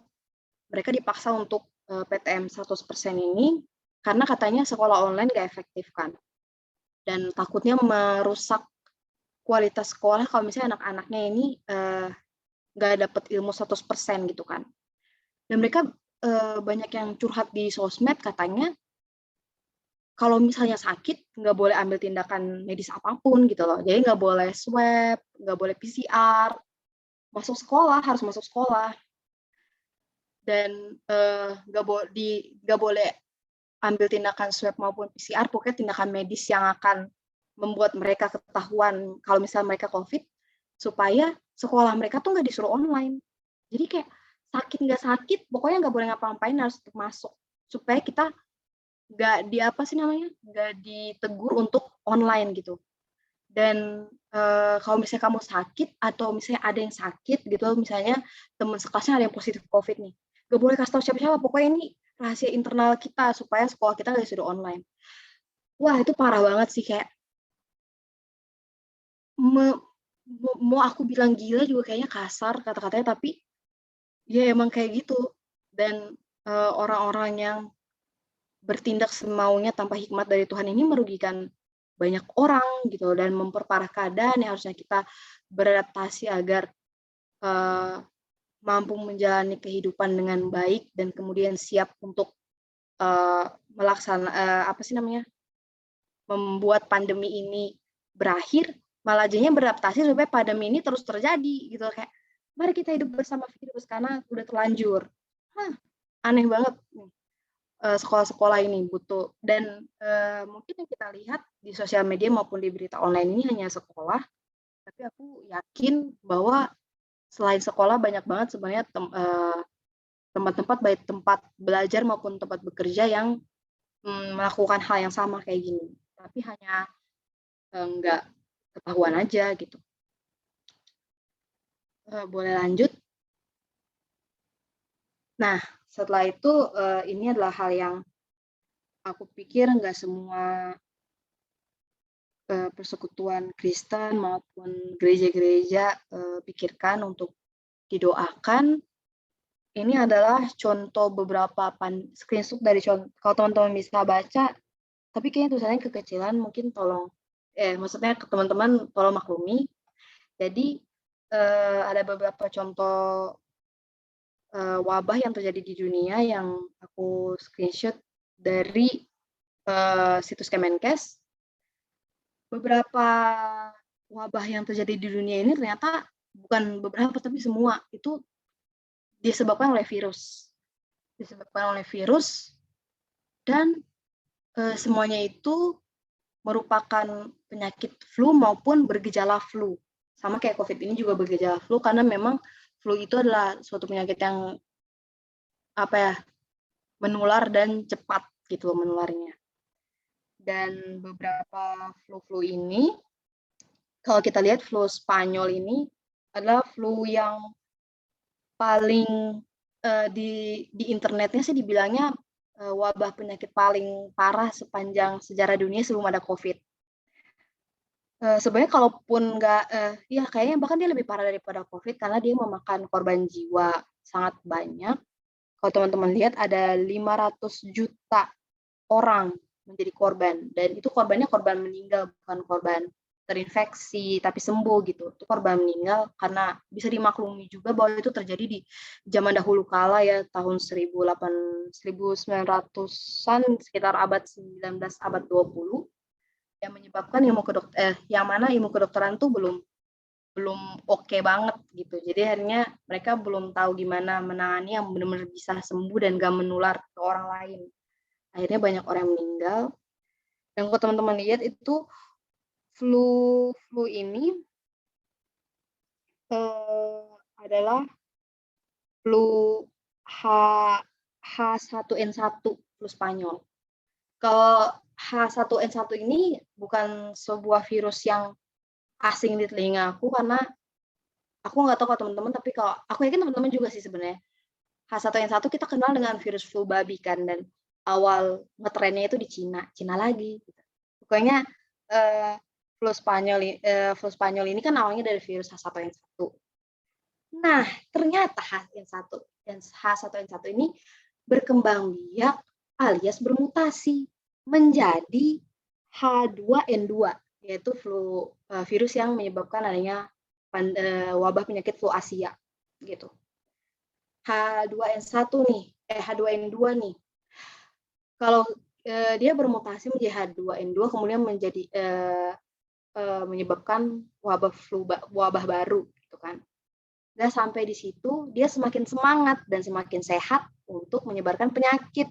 Speaker 1: mereka dipaksa untuk PTM 100% ini karena katanya sekolah online nggak efektif kan. Dan takutnya merusak kualitas sekolah kalau misalnya anak-anaknya ini nggak dapat ilmu 100% gitu kan. Dan mereka banyak yang curhat di sosmed katanya kalau misalnya sakit nggak boleh ambil tindakan medis apapun gitu loh. Jadi nggak boleh swab, nggak boleh PCR, harus masuk sekolah, dan nggak boleh ambil tindakan swab maupun PCR, pokoknya tindakan medis yang akan membuat mereka ketahuan kalau misalnya mereka COVID, supaya sekolah mereka tuh nggak disuruh online. Jadi kayak sakit nggak sakit, pokoknya nggak boleh ngapa-ngapain, harus tetap masuk, supaya kita nggak ditegur untuk online gitu. Dan kalau misalnya kamu sakit atau misalnya ada yang sakit gitu, misalnya teman sekelasnya ada yang positif COVID nih, nggak boleh kasih tahu siapa-siapa, pokoknya ini rahasia internal kita supaya sekolah kita nggak disuruh online. Wah, itu parah banget sih, kayak mau aku bilang gila juga kayaknya kasar kata-katanya, tapi ya emang kayak gitu. Dan orang-orang yang bertindak semaunya tanpa hikmat dari Tuhan ini merugikan banyak orang gitu, dan memperparah keadaan yang harusnya kita beradaptasi agar mampu menjalani kehidupan dengan baik dan kemudian siap untuk membuat pandemi ini berakhir, malah jadinya beradaptasi supaya pandemi ini terus terjadi gitu, kayak mari kita hidup bersama virus karena udah terlanjur. Aneh banget nih. Sekolah-sekolah ini butuh, dan mungkin yang kita lihat di sosial media maupun di berita online ini hanya sekolah, tapi aku yakin bahwa selain sekolah banyak banget sebenarnya tempat-tempat, baik tempat belajar maupun tempat bekerja yang melakukan hal yang sama kayak gini, tapi hanya nggak ketahuan aja gitu. Boleh lanjut? Nah, setelah itu, ini adalah hal yang aku pikir nggak semua persekutuan Kristen maupun gereja-gereja pikirkan untuk didoakan. Ini adalah contoh beberapa screenshot dari kalau teman-teman bisa baca, tapi kayaknya tulisannya kekecilan, mungkin maksudnya ke teman-teman tolong maklumi. Jadi ada beberapa contoh wabah yang terjadi di dunia yang aku screenshot dari situs Kemenkes. Beberapa wabah yang terjadi di dunia ini ternyata bukan beberapa, tapi semua itu disebabkan oleh virus. Dan semuanya itu merupakan penyakit flu maupun bergejala flu. Sama kayak COVID ini juga bergejala flu, karena memang flu itu adalah suatu penyakit yang menular dan cepat gitu menularnya. Dan beberapa flu ini, kalau kita lihat flu Spanyol ini adalah flu yang paling di internetnya sih dibilangnya wabah penyakit paling parah sepanjang sejarah dunia sebelum ada COVID. Sebenarnya kalaupun nggak, ya kayaknya bahkan dia lebih parah daripada COVID karena dia memakan korban jiwa sangat banyak. Kalau teman-teman lihat ada 500 juta orang menjadi korban, dan itu korbannya korban meninggal, bukan korban terinfeksi tapi sembuh gitu. Itu korban meninggal, karena bisa dimaklumi juga bahwa itu terjadi di zaman dahulu kala ya, tahun 1900-an, sekitar abad 19, abad 20, yang menyebabkan yang mana ilmu kedokteran tuh belum oke banget gitu. Jadi akhirnya mereka belum tahu gimana menangani yang benar-benar bisa sembuh dan gak menular ke orang lain. Akhirnya banyak orang yang meninggal. Dan kalau teman-teman lihat itu flu ini adalah flu H1N1, flu Spanyol. Kalau H1N1 ini bukan sebuah virus yang asing di telinga aku, karena aku nggak tahu kalau teman-teman, tapi kalau aku yakin teman-teman juga sih sebenarnya. H1N1 kita kenal dengan virus flu babi kan, dan awal ngetrennya itu di Cina lagi. Gitu. Pokoknya flu Spanyol ini kan awalnya dari virus H1N1. Nah, ternyata H1N1 ini berkembang biak alias bermutasi menjadi H2N2, yaitu virus yang menyebabkan adanya wabah penyakit flu Asia gitu. H2N2 nih. Kalau dia bermutasi menjadi H2N2, kemudian menjadi menyebabkan wabah baru gitu kan. Dan sampai di situ dia semakin semangat dan semakin sehat untuk menyebarkan penyakit,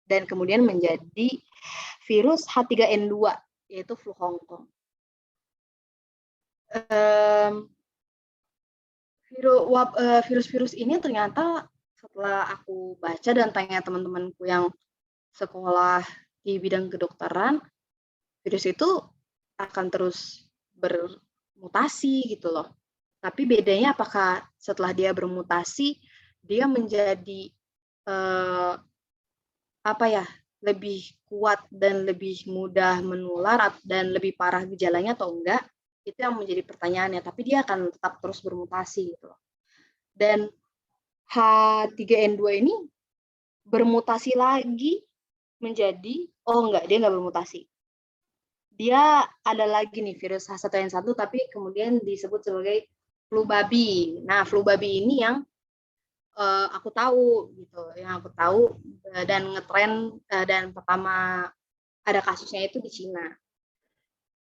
Speaker 1: dan kemudian menjadi virus H3N2, yaitu flu Hong Kong. Virus-virus ini ternyata setelah aku baca dan tanya teman-temanku yang sekolah di bidang kedokteran, virus itu akan terus bermutasi gitu loh. Tapi bedanya apakah setelah dia bermutasi, dia menjadi lebih kuat dan lebih mudah menular dan lebih parah gejalanya atau enggak, itu yang menjadi pertanyaannya. Tapi dia akan tetap terus bermutasi gitu. Dan H3N2 ini bermutasi lagi menjadi, dia nggak bermutasi. Dia ada lagi nih virus H1N1, tapi kemudian disebut sebagai flu babi. Nah, flu babi ini yang aku tahu gitu, dan ngetren dan pertama ada kasusnya itu di Cina.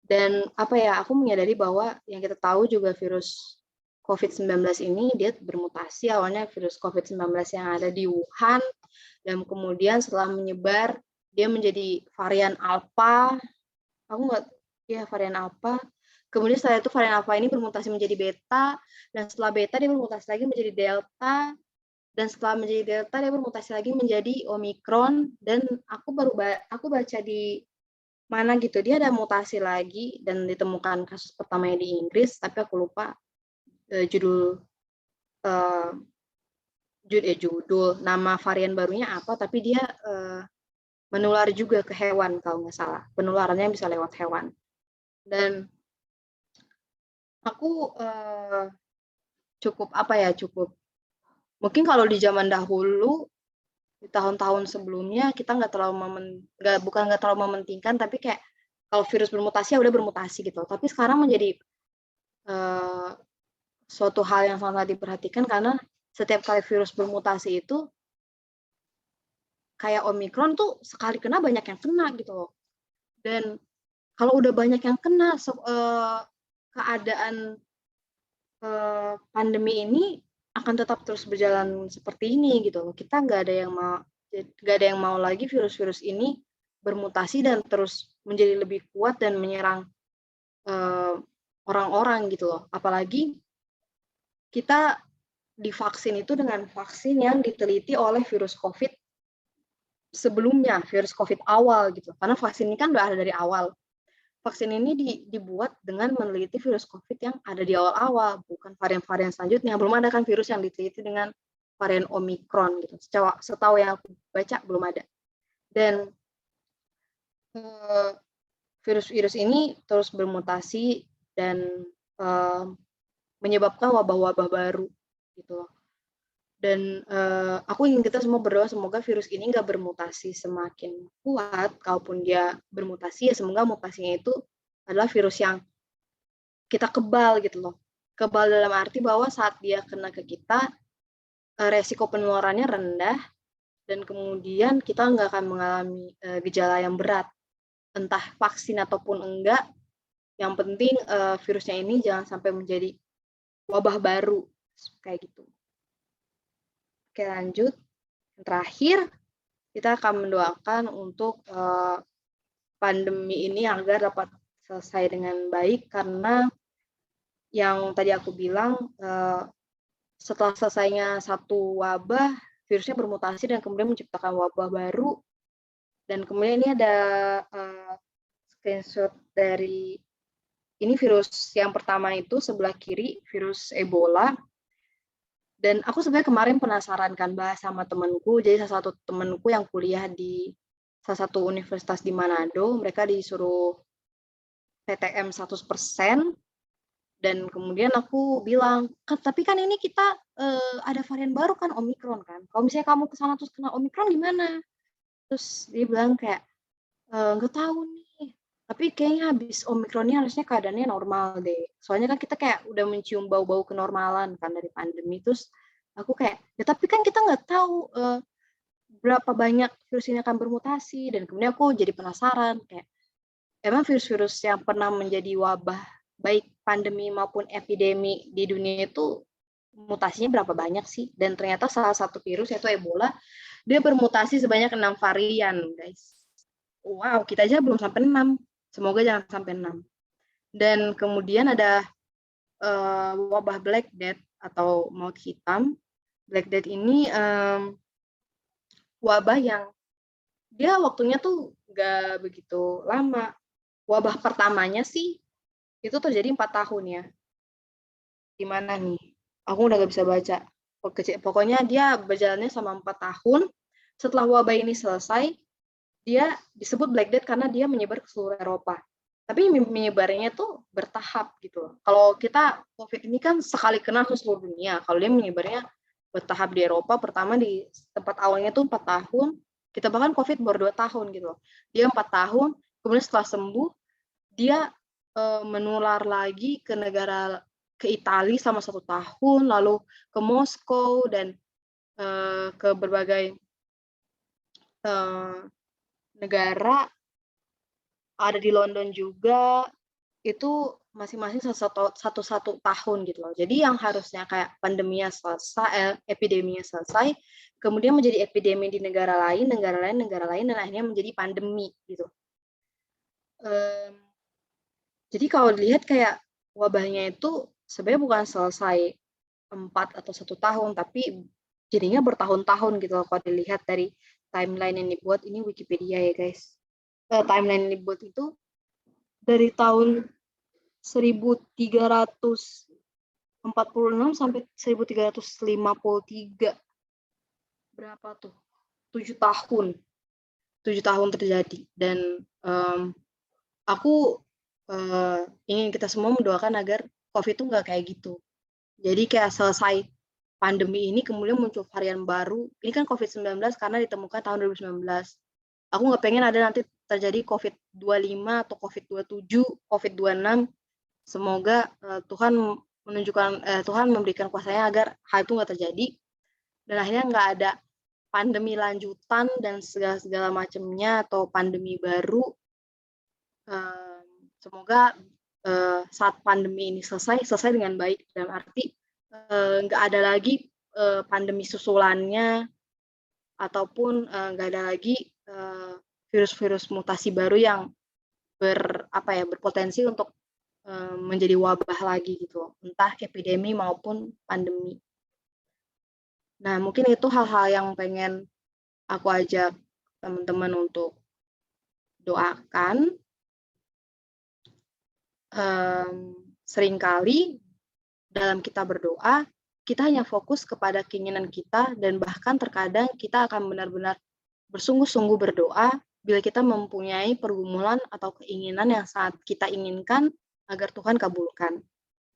Speaker 1: Dan aku menyadari bahwa yang kita tahu juga virus COVID-19 ini dia bermutasi, awalnya virus COVID-19 yang ada di Wuhan, dan kemudian setelah menyebar dia menjadi varian Alpha. Varian Alpha. Kemudian setelah itu varian Alpha ini bermutasi menjadi Beta, dan setelah Beta dia bermutasi lagi menjadi Delta, dan setelah menjadi Delta dia bermutasi lagi menjadi Omicron, dan aku baca di mana gitu, dia ada mutasi lagi dan ditemukan kasus pertamanya di Inggris, tapi aku lupa judul judul nama varian barunya apa, tapi dia menular juga ke hewan kalau nggak salah. Penularannya bisa lewat hewan. Dan aku cukup mungkin kalau di zaman dahulu di tahun-tahun sebelumnya kita nggak terlalu mementingkan, tapi kayak kalau virus bermutasi ya udah bermutasi gitu. Tapi sekarang menjadi suatu hal yang sangat diperhatikan karena setiap kali virus bermutasi itu kayak Omikron tuh sekali kena banyak yang kena gitu loh. Dan kalau udah banyak yang kena, keadaan pandemi ini akan tetap terus berjalan seperti ini gitu loh. Kita nggak ada yang mau lagi virus-virus ini bermutasi dan terus menjadi lebih kuat dan menyerang orang-orang gitu loh. Apalagi kita divaksin itu dengan vaksin yang diteliti oleh virus COVID sebelumnya, virus COVID awal gitu. Karena vaksin ini kan udah ada dari awal. Vaksin ini dibuat dengan meneliti virus COVID yang ada di awal-awal, bukan varian-varian selanjutnya. Belum ada kan virus yang diteliti dengan varian Omikron gitu. Setahu yang aku baca belum ada. Dan virus-virus ini terus bermutasi dan menyebabkan wabah-wabah baru gitu loh. Dan aku ingin kita semua berdoa semoga virus ini nggak bermutasi semakin kuat. Kalaupun dia bermutasi ya semoga mutasinya itu adalah virus yang kita kebal gitu loh. Kebal dalam arti bahwa saat dia kena ke kita resiko penularannya rendah dan kemudian kita nggak akan mengalami gejala yang berat. Entah vaksin ataupun enggak, yang penting virusnya ini jangan sampai menjadi wabah baru kayak gitu. Oke, lanjut. Yang terakhir, kita akan mendoakan untuk pandemi ini agar dapat selesai dengan baik, karena yang tadi aku bilang, setelah selesainya satu wabah, virusnya bermutasi dan kemudian menciptakan wabah baru. Dan kemudian ini ada screenshot dari ini virus yang pertama itu sebelah kiri, virus Ebola. Dan aku sebenarnya kemarin penasaran kan bahas sama temanku, jadi salah satu temanku yang kuliah di salah satu universitas di Manado, mereka disuruh PTM 100%, dan kemudian aku bilang, tapi kan ini kita ada varian baru kan, Omikron kan, kalau misalnya kamu kesana terus kena Omikron gimana? Terus dia bilang kayak, nggak tahu nih, tapi kayaknya habis Omikron ini harusnya keadaannya normal deh. Soalnya kan kita kayak udah mencium bau-bau kenormalan kan dari pandemi. Terus aku kayak, ya tapi kan kita nggak tahu berapa banyak virus ini akan bermutasi. Dan kemudian aku jadi penasaran, kayak emang virus-virus yang pernah menjadi wabah, baik pandemi maupun epidemi di dunia itu mutasinya berapa banyak sih? Dan ternyata salah satu virus yaitu Ebola, dia bermutasi sebanyak 6 varian, guys. Wow, kita aja belum sampai 6. Semoga jangan sampai 6. Dan kemudian ada wabah Black Death atau maut hitam. Black Death ini wabah yang dia waktunya tuh nggak begitu lama. Wabah pertamanya sih itu terjadi 4 tahun ya. Gimana nih? Aku udah nggak bisa baca. Pokoknya dia berjalannya sama 4 tahun. Setelah wabah ini selesai, dia disebut Black Death karena dia menyebar ke seluruh Eropa. Tapi menyebarnya tuh bertahap gitu. Kalau kita COVID ini kan sekali kena ke seluruh dunia. Kalau dia menyebarnya bertahap di Eropa, pertama di tempat awalnya tuh 4 tahun. Kita bahkan COVID baru 2 tahun gitu. Dia 4 tahun, kemudian setelah sembuh, dia menular lagi ke Italia selama 1 tahun, lalu ke Moskow dan ke berbagai negara, ada di London juga, itu masing-masing satu tahun gitu loh. Jadi yang harusnya kayak pandeminya selesai, epideminya selesai, kemudian menjadi epidemi di negara lain, dan akhirnya menjadi pandemi gitu. Jadi kalau dilihat kayak wabahnya itu sebenarnya bukan selesai 4 atau 1 tahun, tapi jadinya bertahun-tahun gitu loh kalau dilihat dari timeline yang dibuat. Ini Wikipedia ya guys. Timeline yang dibuat itu dari tahun 1300 46 sampai 1353. Berapa tuh? 7 tahun. 7 tahun terjadi. Dan aku ingin kita semua mendoakan agar COVID itu nggak kayak gitu. Jadi kayak selesai pandemi ini kemudian muncul varian baru. Ini kan COVID-19 karena ditemukan tahun 2019. Aku nggak pengen ada nanti terjadi COVID-25 atau COVID-27, COVID-26. Semoga Tuhan memberikan kuasanya agar hal itu nggak terjadi. Dan akhirnya nggak ada pandemi lanjutan dan segala macamnya atau pandemi baru. Semoga saat pandemi ini selesai dengan baik, dalam arti nggak ada lagi pandemi susulannya, ataupun nggak ada lagi virus-virus mutasi baru yang berpotensi untuk menjadi wabah lagi gitu, entah epidemi maupun pandemi. Nah, mungkin itu hal-hal yang pengen aku ajak teman-teman untuk doakan. Seringkali dalam kita berdoa, kita hanya fokus kepada keinginan kita, dan bahkan terkadang kita akan benar-benar bersungguh-sungguh berdoa bila kita mempunyai pergumulan atau keinginan yang sangat kita inginkan agar Tuhan kabulkan.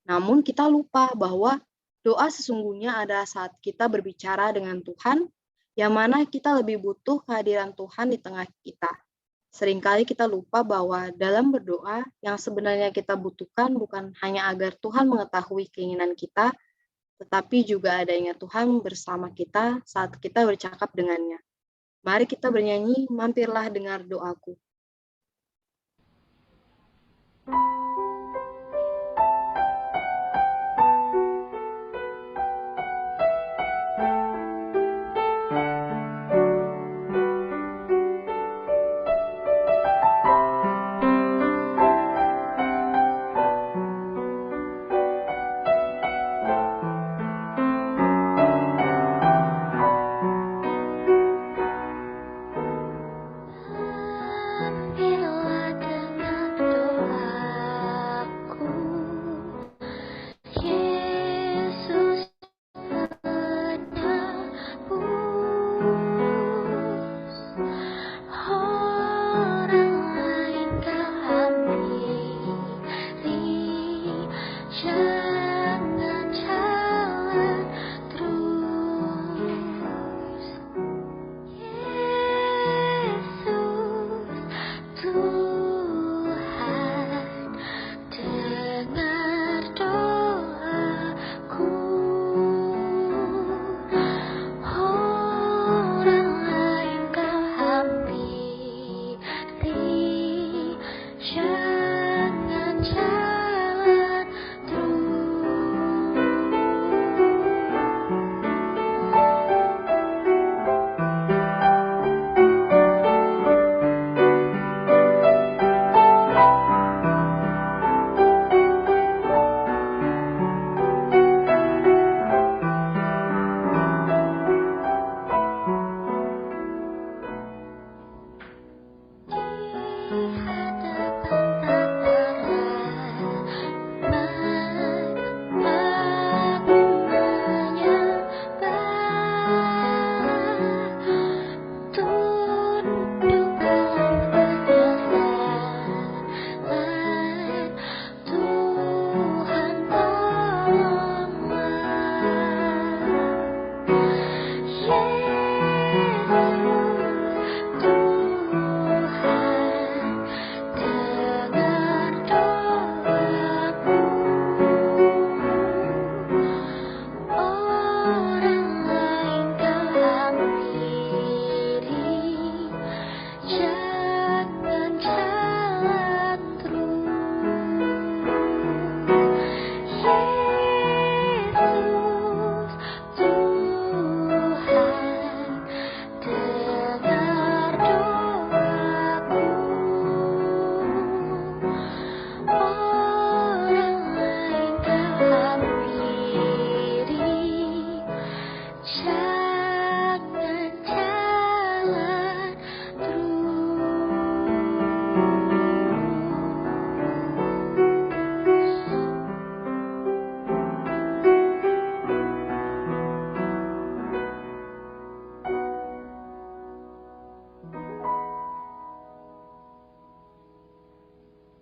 Speaker 1: Namun kita lupa bahwa doa sesungguhnya adalah saat kita berbicara dengan Tuhan, yang mana kita lebih butuh kehadiran Tuhan di tengah kita. Seringkali kita lupa bahwa dalam berdoa yang sebenarnya kita butuhkan bukan hanya agar Tuhan mengetahui keinginan kita, tetapi juga adanya Tuhan bersama kita saat kita bercakap dengannya. Mari kita bernyanyi, mampirlah dengar doaku.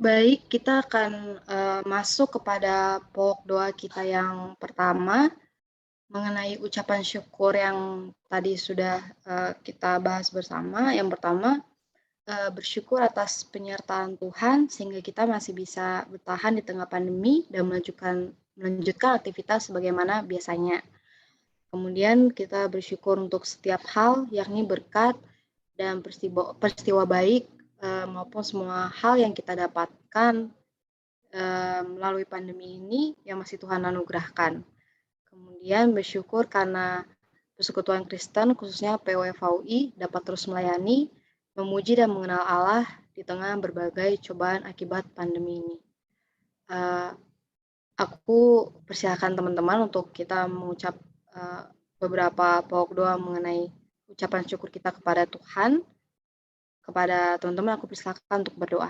Speaker 1: Baik, kita akan masuk kepada pokok doa kita yang pertama mengenai ucapan syukur yang tadi sudah kita bahas bersama. Yang pertama, bersyukur atas penyertaan Tuhan sehingga kita masih bisa bertahan di tengah pandemi dan melanjutkan aktivitas sebagaimana biasanya. Kemudian kita bersyukur untuk setiap hal, yakni berkat dan peristiwa baik maupun semua hal yang kita dapatkan melalui pandemi ini yang masih Tuhan anugerahkan. Kemudian bersyukur karena Persekutuan Kristen, khususnya PWFUI, dapat terus melayani, memuji dan mengenal Allah di tengah berbagai cobaan akibat pandemi ini. Aku persilakan teman-teman untuk kita mengucap beberapa pokok doa mengenai ucapan syukur kita kepada Tuhan. Kepada teman-teman, aku persilakan untuk berdoa.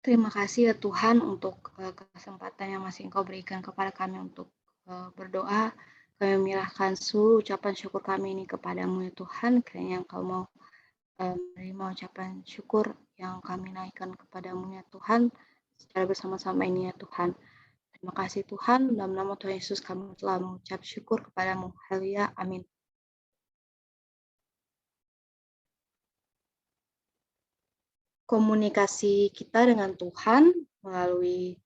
Speaker 1: Terima kasih ya Tuhan untuk kesempatan yang masih Engkau berikan kepada kami untuk berdoa. Kami menyerahkan seluruh ucapan syukur kami ini kepadamu ya Tuhan. Kiranya Engkau mau menerima ucapan syukur yang kami naikkan kepadamu ya Tuhan. Secara bersama-sama ini ya Tuhan. Terima kasih Tuhan. Dalam nama Tuhan Yesus kami telah mengucap syukur kepadamu. Haleluya. Amin. Komunikasi kita dengan Tuhan melalui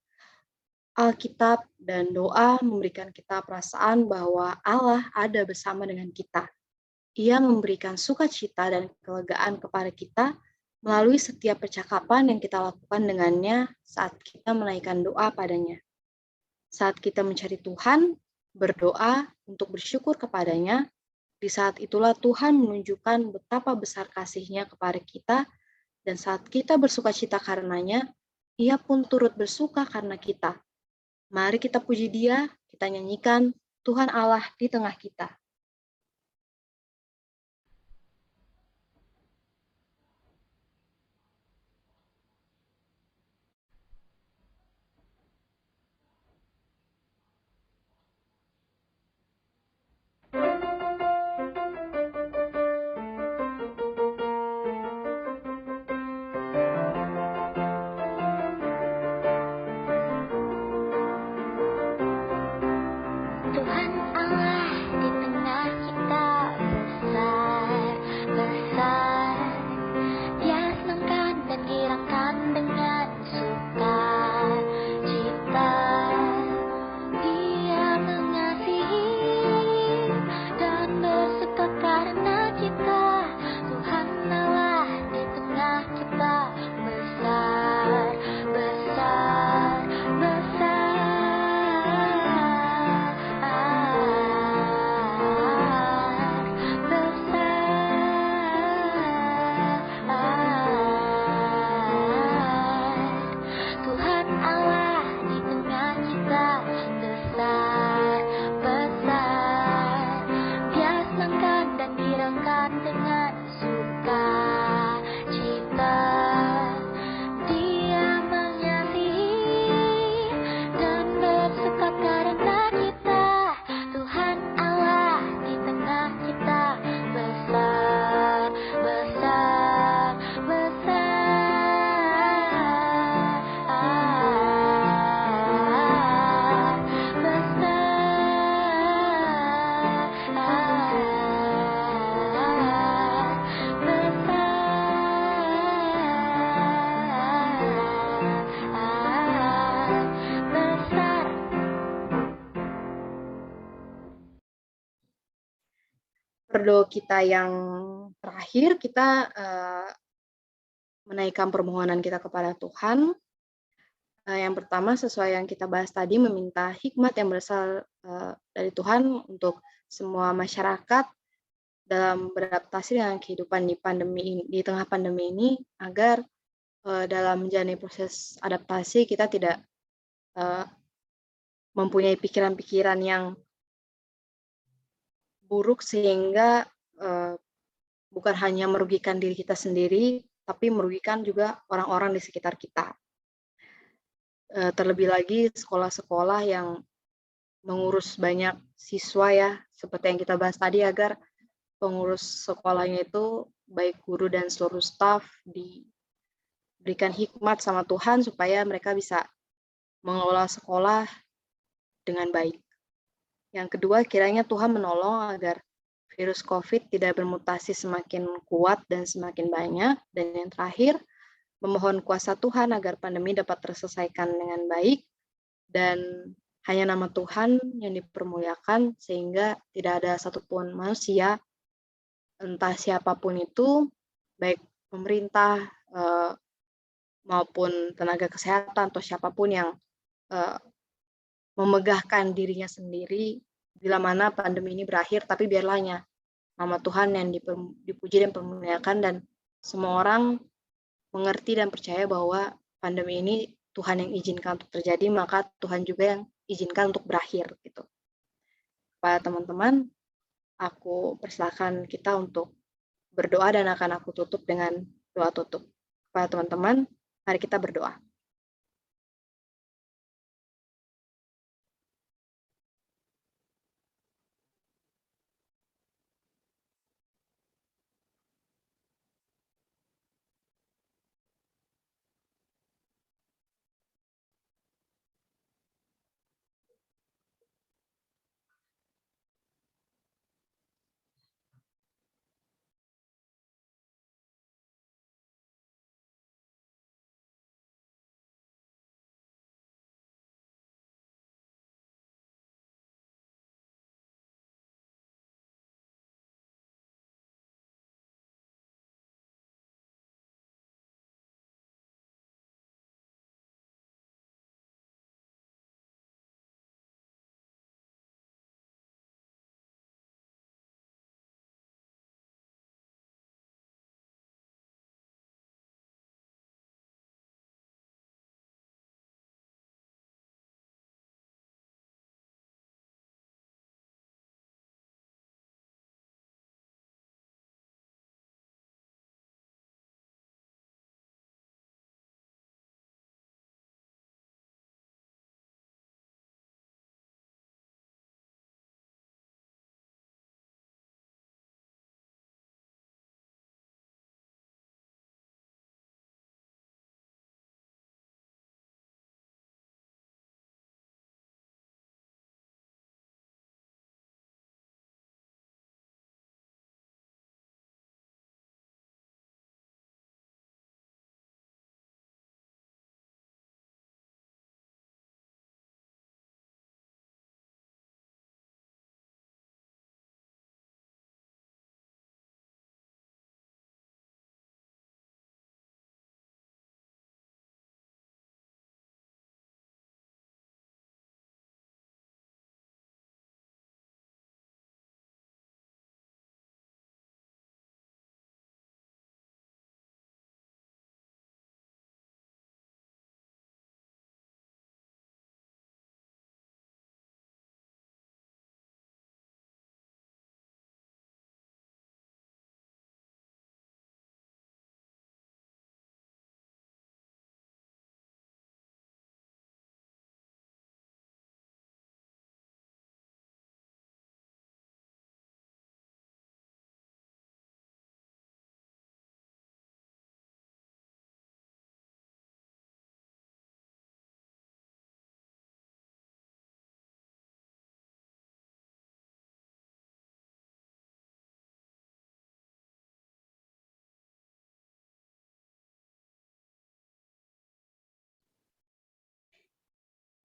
Speaker 1: Alkitab dan doa memberikan kita perasaan bahwa Allah ada bersama dengan kita. Ia memberikan sukacita dan kelegaan kepada kita melalui setiap percakapan yang kita lakukan dengannya saat kita menaikkan doa padanya. Saat kita mencari Tuhan, berdoa untuk bersyukur kepadanya, di saat itulah Tuhan menunjukkan betapa besar kasih-Nya kepada kita, dan saat kita bersukacita karenanya, Ia pun turut bersuka karena kita. Mari kita puji Dia, kita nyanyikan Tuhan Allah di tengah kita. perdoa kita yang terakhir, kita menaikkan permohonan kita kepada Tuhan. Yang pertama sesuai yang kita bahas tadi, meminta hikmat yang berasal dari Tuhan untuk semua masyarakat dalam beradaptasi dengan kehidupan di tengah pandemi ini, agar dalam menjalani proses adaptasi kita tidak mempunyai pikiran-pikiran yang buruk sehingga bukan hanya merugikan diri kita sendiri, tapi merugikan juga orang-orang di sekitar kita. Terlebih lagi sekolah-sekolah yang mengurus banyak siswa ya, seperti yang kita bahas tadi, agar pengurus sekolahnya itu baik guru dan seluruh staf diberikan hikmat sama Tuhan supaya mereka bisa mengelola sekolah dengan baik. Yang kedua, kiranya Tuhan menolong agar virus COVID tidak bermutasi semakin kuat dan semakin banyak. Dan yang terakhir, memohon kuasa Tuhan agar pandemi dapat terselesaikan dengan baik dan hanya nama Tuhan yang dipermuliakan, sehingga tidak ada satupun manusia, entah siapapun itu, baik pemerintah maupun tenaga kesehatan atau siapapun yang memegahkan dirinya sendiri bila mana pandemi ini berakhir, tapi biarlah hanya nama Tuhan yang dipuji dan dipermuliakan, dan semua orang mengerti dan percaya bahwa pandemi ini Tuhan yang izinkan untuk terjadi, maka Tuhan juga yang izinkan untuk berakhir gitu. Kepada teman-teman, aku persilakan kita untuk berdoa dan akan aku tutup dengan doa tutup. Kepada teman-teman, mari kita berdoa.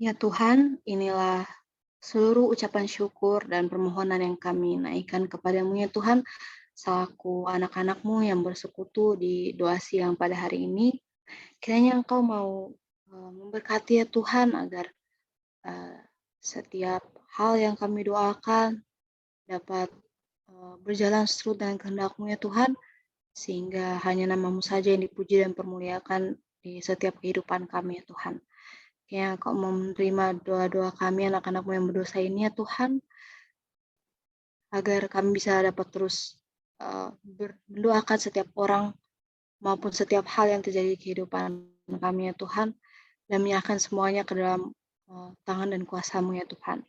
Speaker 1: Ya Tuhan, inilah seluruh ucapan syukur dan permohonan yang kami naikkan kepadamu ya Tuhan, selaku anak-anak-Mu yang bersekutu di doa siang pada hari ini, kiranya Engkau mau memberkati ya Tuhan agar setiap hal yang kami doakan dapat berjalan seturut dengan kehendak-Mu ya Tuhan, sehingga hanya nama-Mu saja yang dipuji dan permuliakan di setiap kehidupan kami ya Tuhan. Kiranya Engkau mau menerima doa-doa kami anak-anak-Mu yang berdosa ini ya Tuhan, agar kami bisa dapat terus mendoakan setiap orang maupun setiap hal yang terjadi di kehidupan kami ya Tuhan, dan menyerahkan semuanya ke dalam tangan dan kuasa-Mu ya Tuhan.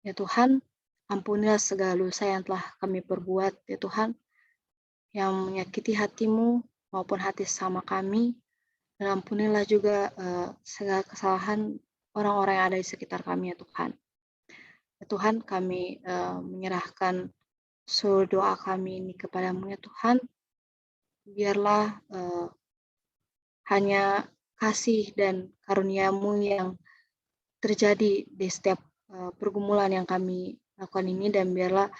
Speaker 1: Ya Tuhan, ampunilah segala dosa yang telah kami perbuat ya Tuhan, yang menyakiti hati-Mu maupun hati sesama kami, dan ampunilah juga segala kesalahan orang-orang yang ada di sekitar kami ya Tuhan. Ya Tuhan, kami menyerahkan seluruh doa kami ini kepadamu ya Tuhan, biarlah hanya kasih dan karunia-Mu yang terjadi di setiap pergumulan yang kami lakukan ini, dan biarlah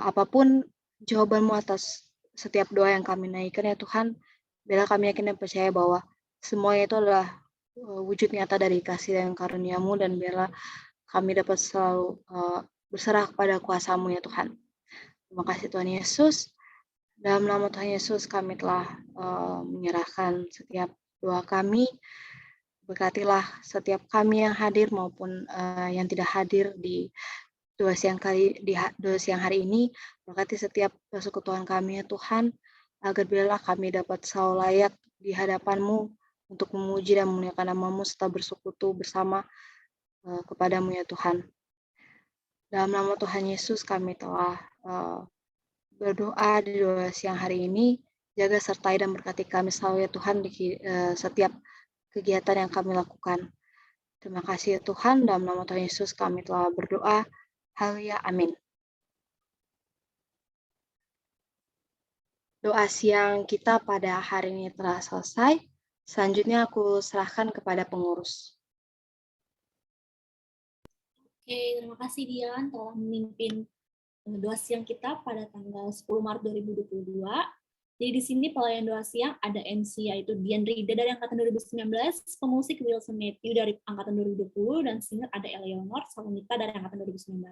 Speaker 1: apapun jawaban-Mu atas setiap doa yang kami naikkan ya Tuhan, biarlah kami yakin dan percaya bahwa semuanya itu adalah wujud nyata dari kasih dan karunia-Mu, dan biarlah kami dapat selalu berserah kepada kuasa-Mu ya Tuhan. Terima kasih Tuhan Yesus. Dalam nama Tuhan Yesus kami telah menyerahkan setiap doa kami. Berkatilah setiap kami yang hadir maupun yang tidak hadir di doa siang hari ini. Berkati setiap persekutuan kami ya Tuhan, agar biarlah kami dapat selalu layak di hadapan-Mu untuk memuji dan memuliakan nama-Mu serta bersekutu bersama kepadamu ya Tuhan. Dalam nama Tuhan Yesus kami telah berdoa di doa siang hari ini. Jaga sertai dan berkati kami selalu ya Tuhan di setiap kegiatan yang kami lakukan. Terima kasih ya Tuhan, dalam nama Tuhan Yesus kami telah berdoa. Haleluya, amin. Doa siang kita pada hari ini telah selesai. Selanjutnya aku serahkan kepada pengurus.
Speaker 5: Oke, terima kasih Dian telah memimpin doa siang kita pada tanggal 10 Maret 2022. Jadi di sini pelayan doa siang ada MC yaitu Dian Rida dari angkatan 2019, pemusik Wilson Matthew dari angkatan 2020, dan singer ada Eleonor Salonita dari angkatan 2019.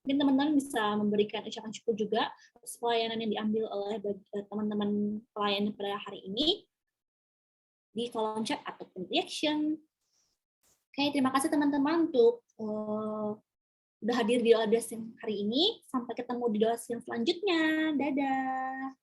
Speaker 5: Mungkin teman-teman bisa memberikan ucapan syukur juga atas pelayanan yang diambil oleh teman-teman pelayan pada hari ini di kolom chat ataupun reaction. Oke, terima kasih teman-teman untuk udah hadir di doa siang hari ini. Sampai ketemu di doa siang selanjutnya. Dadah.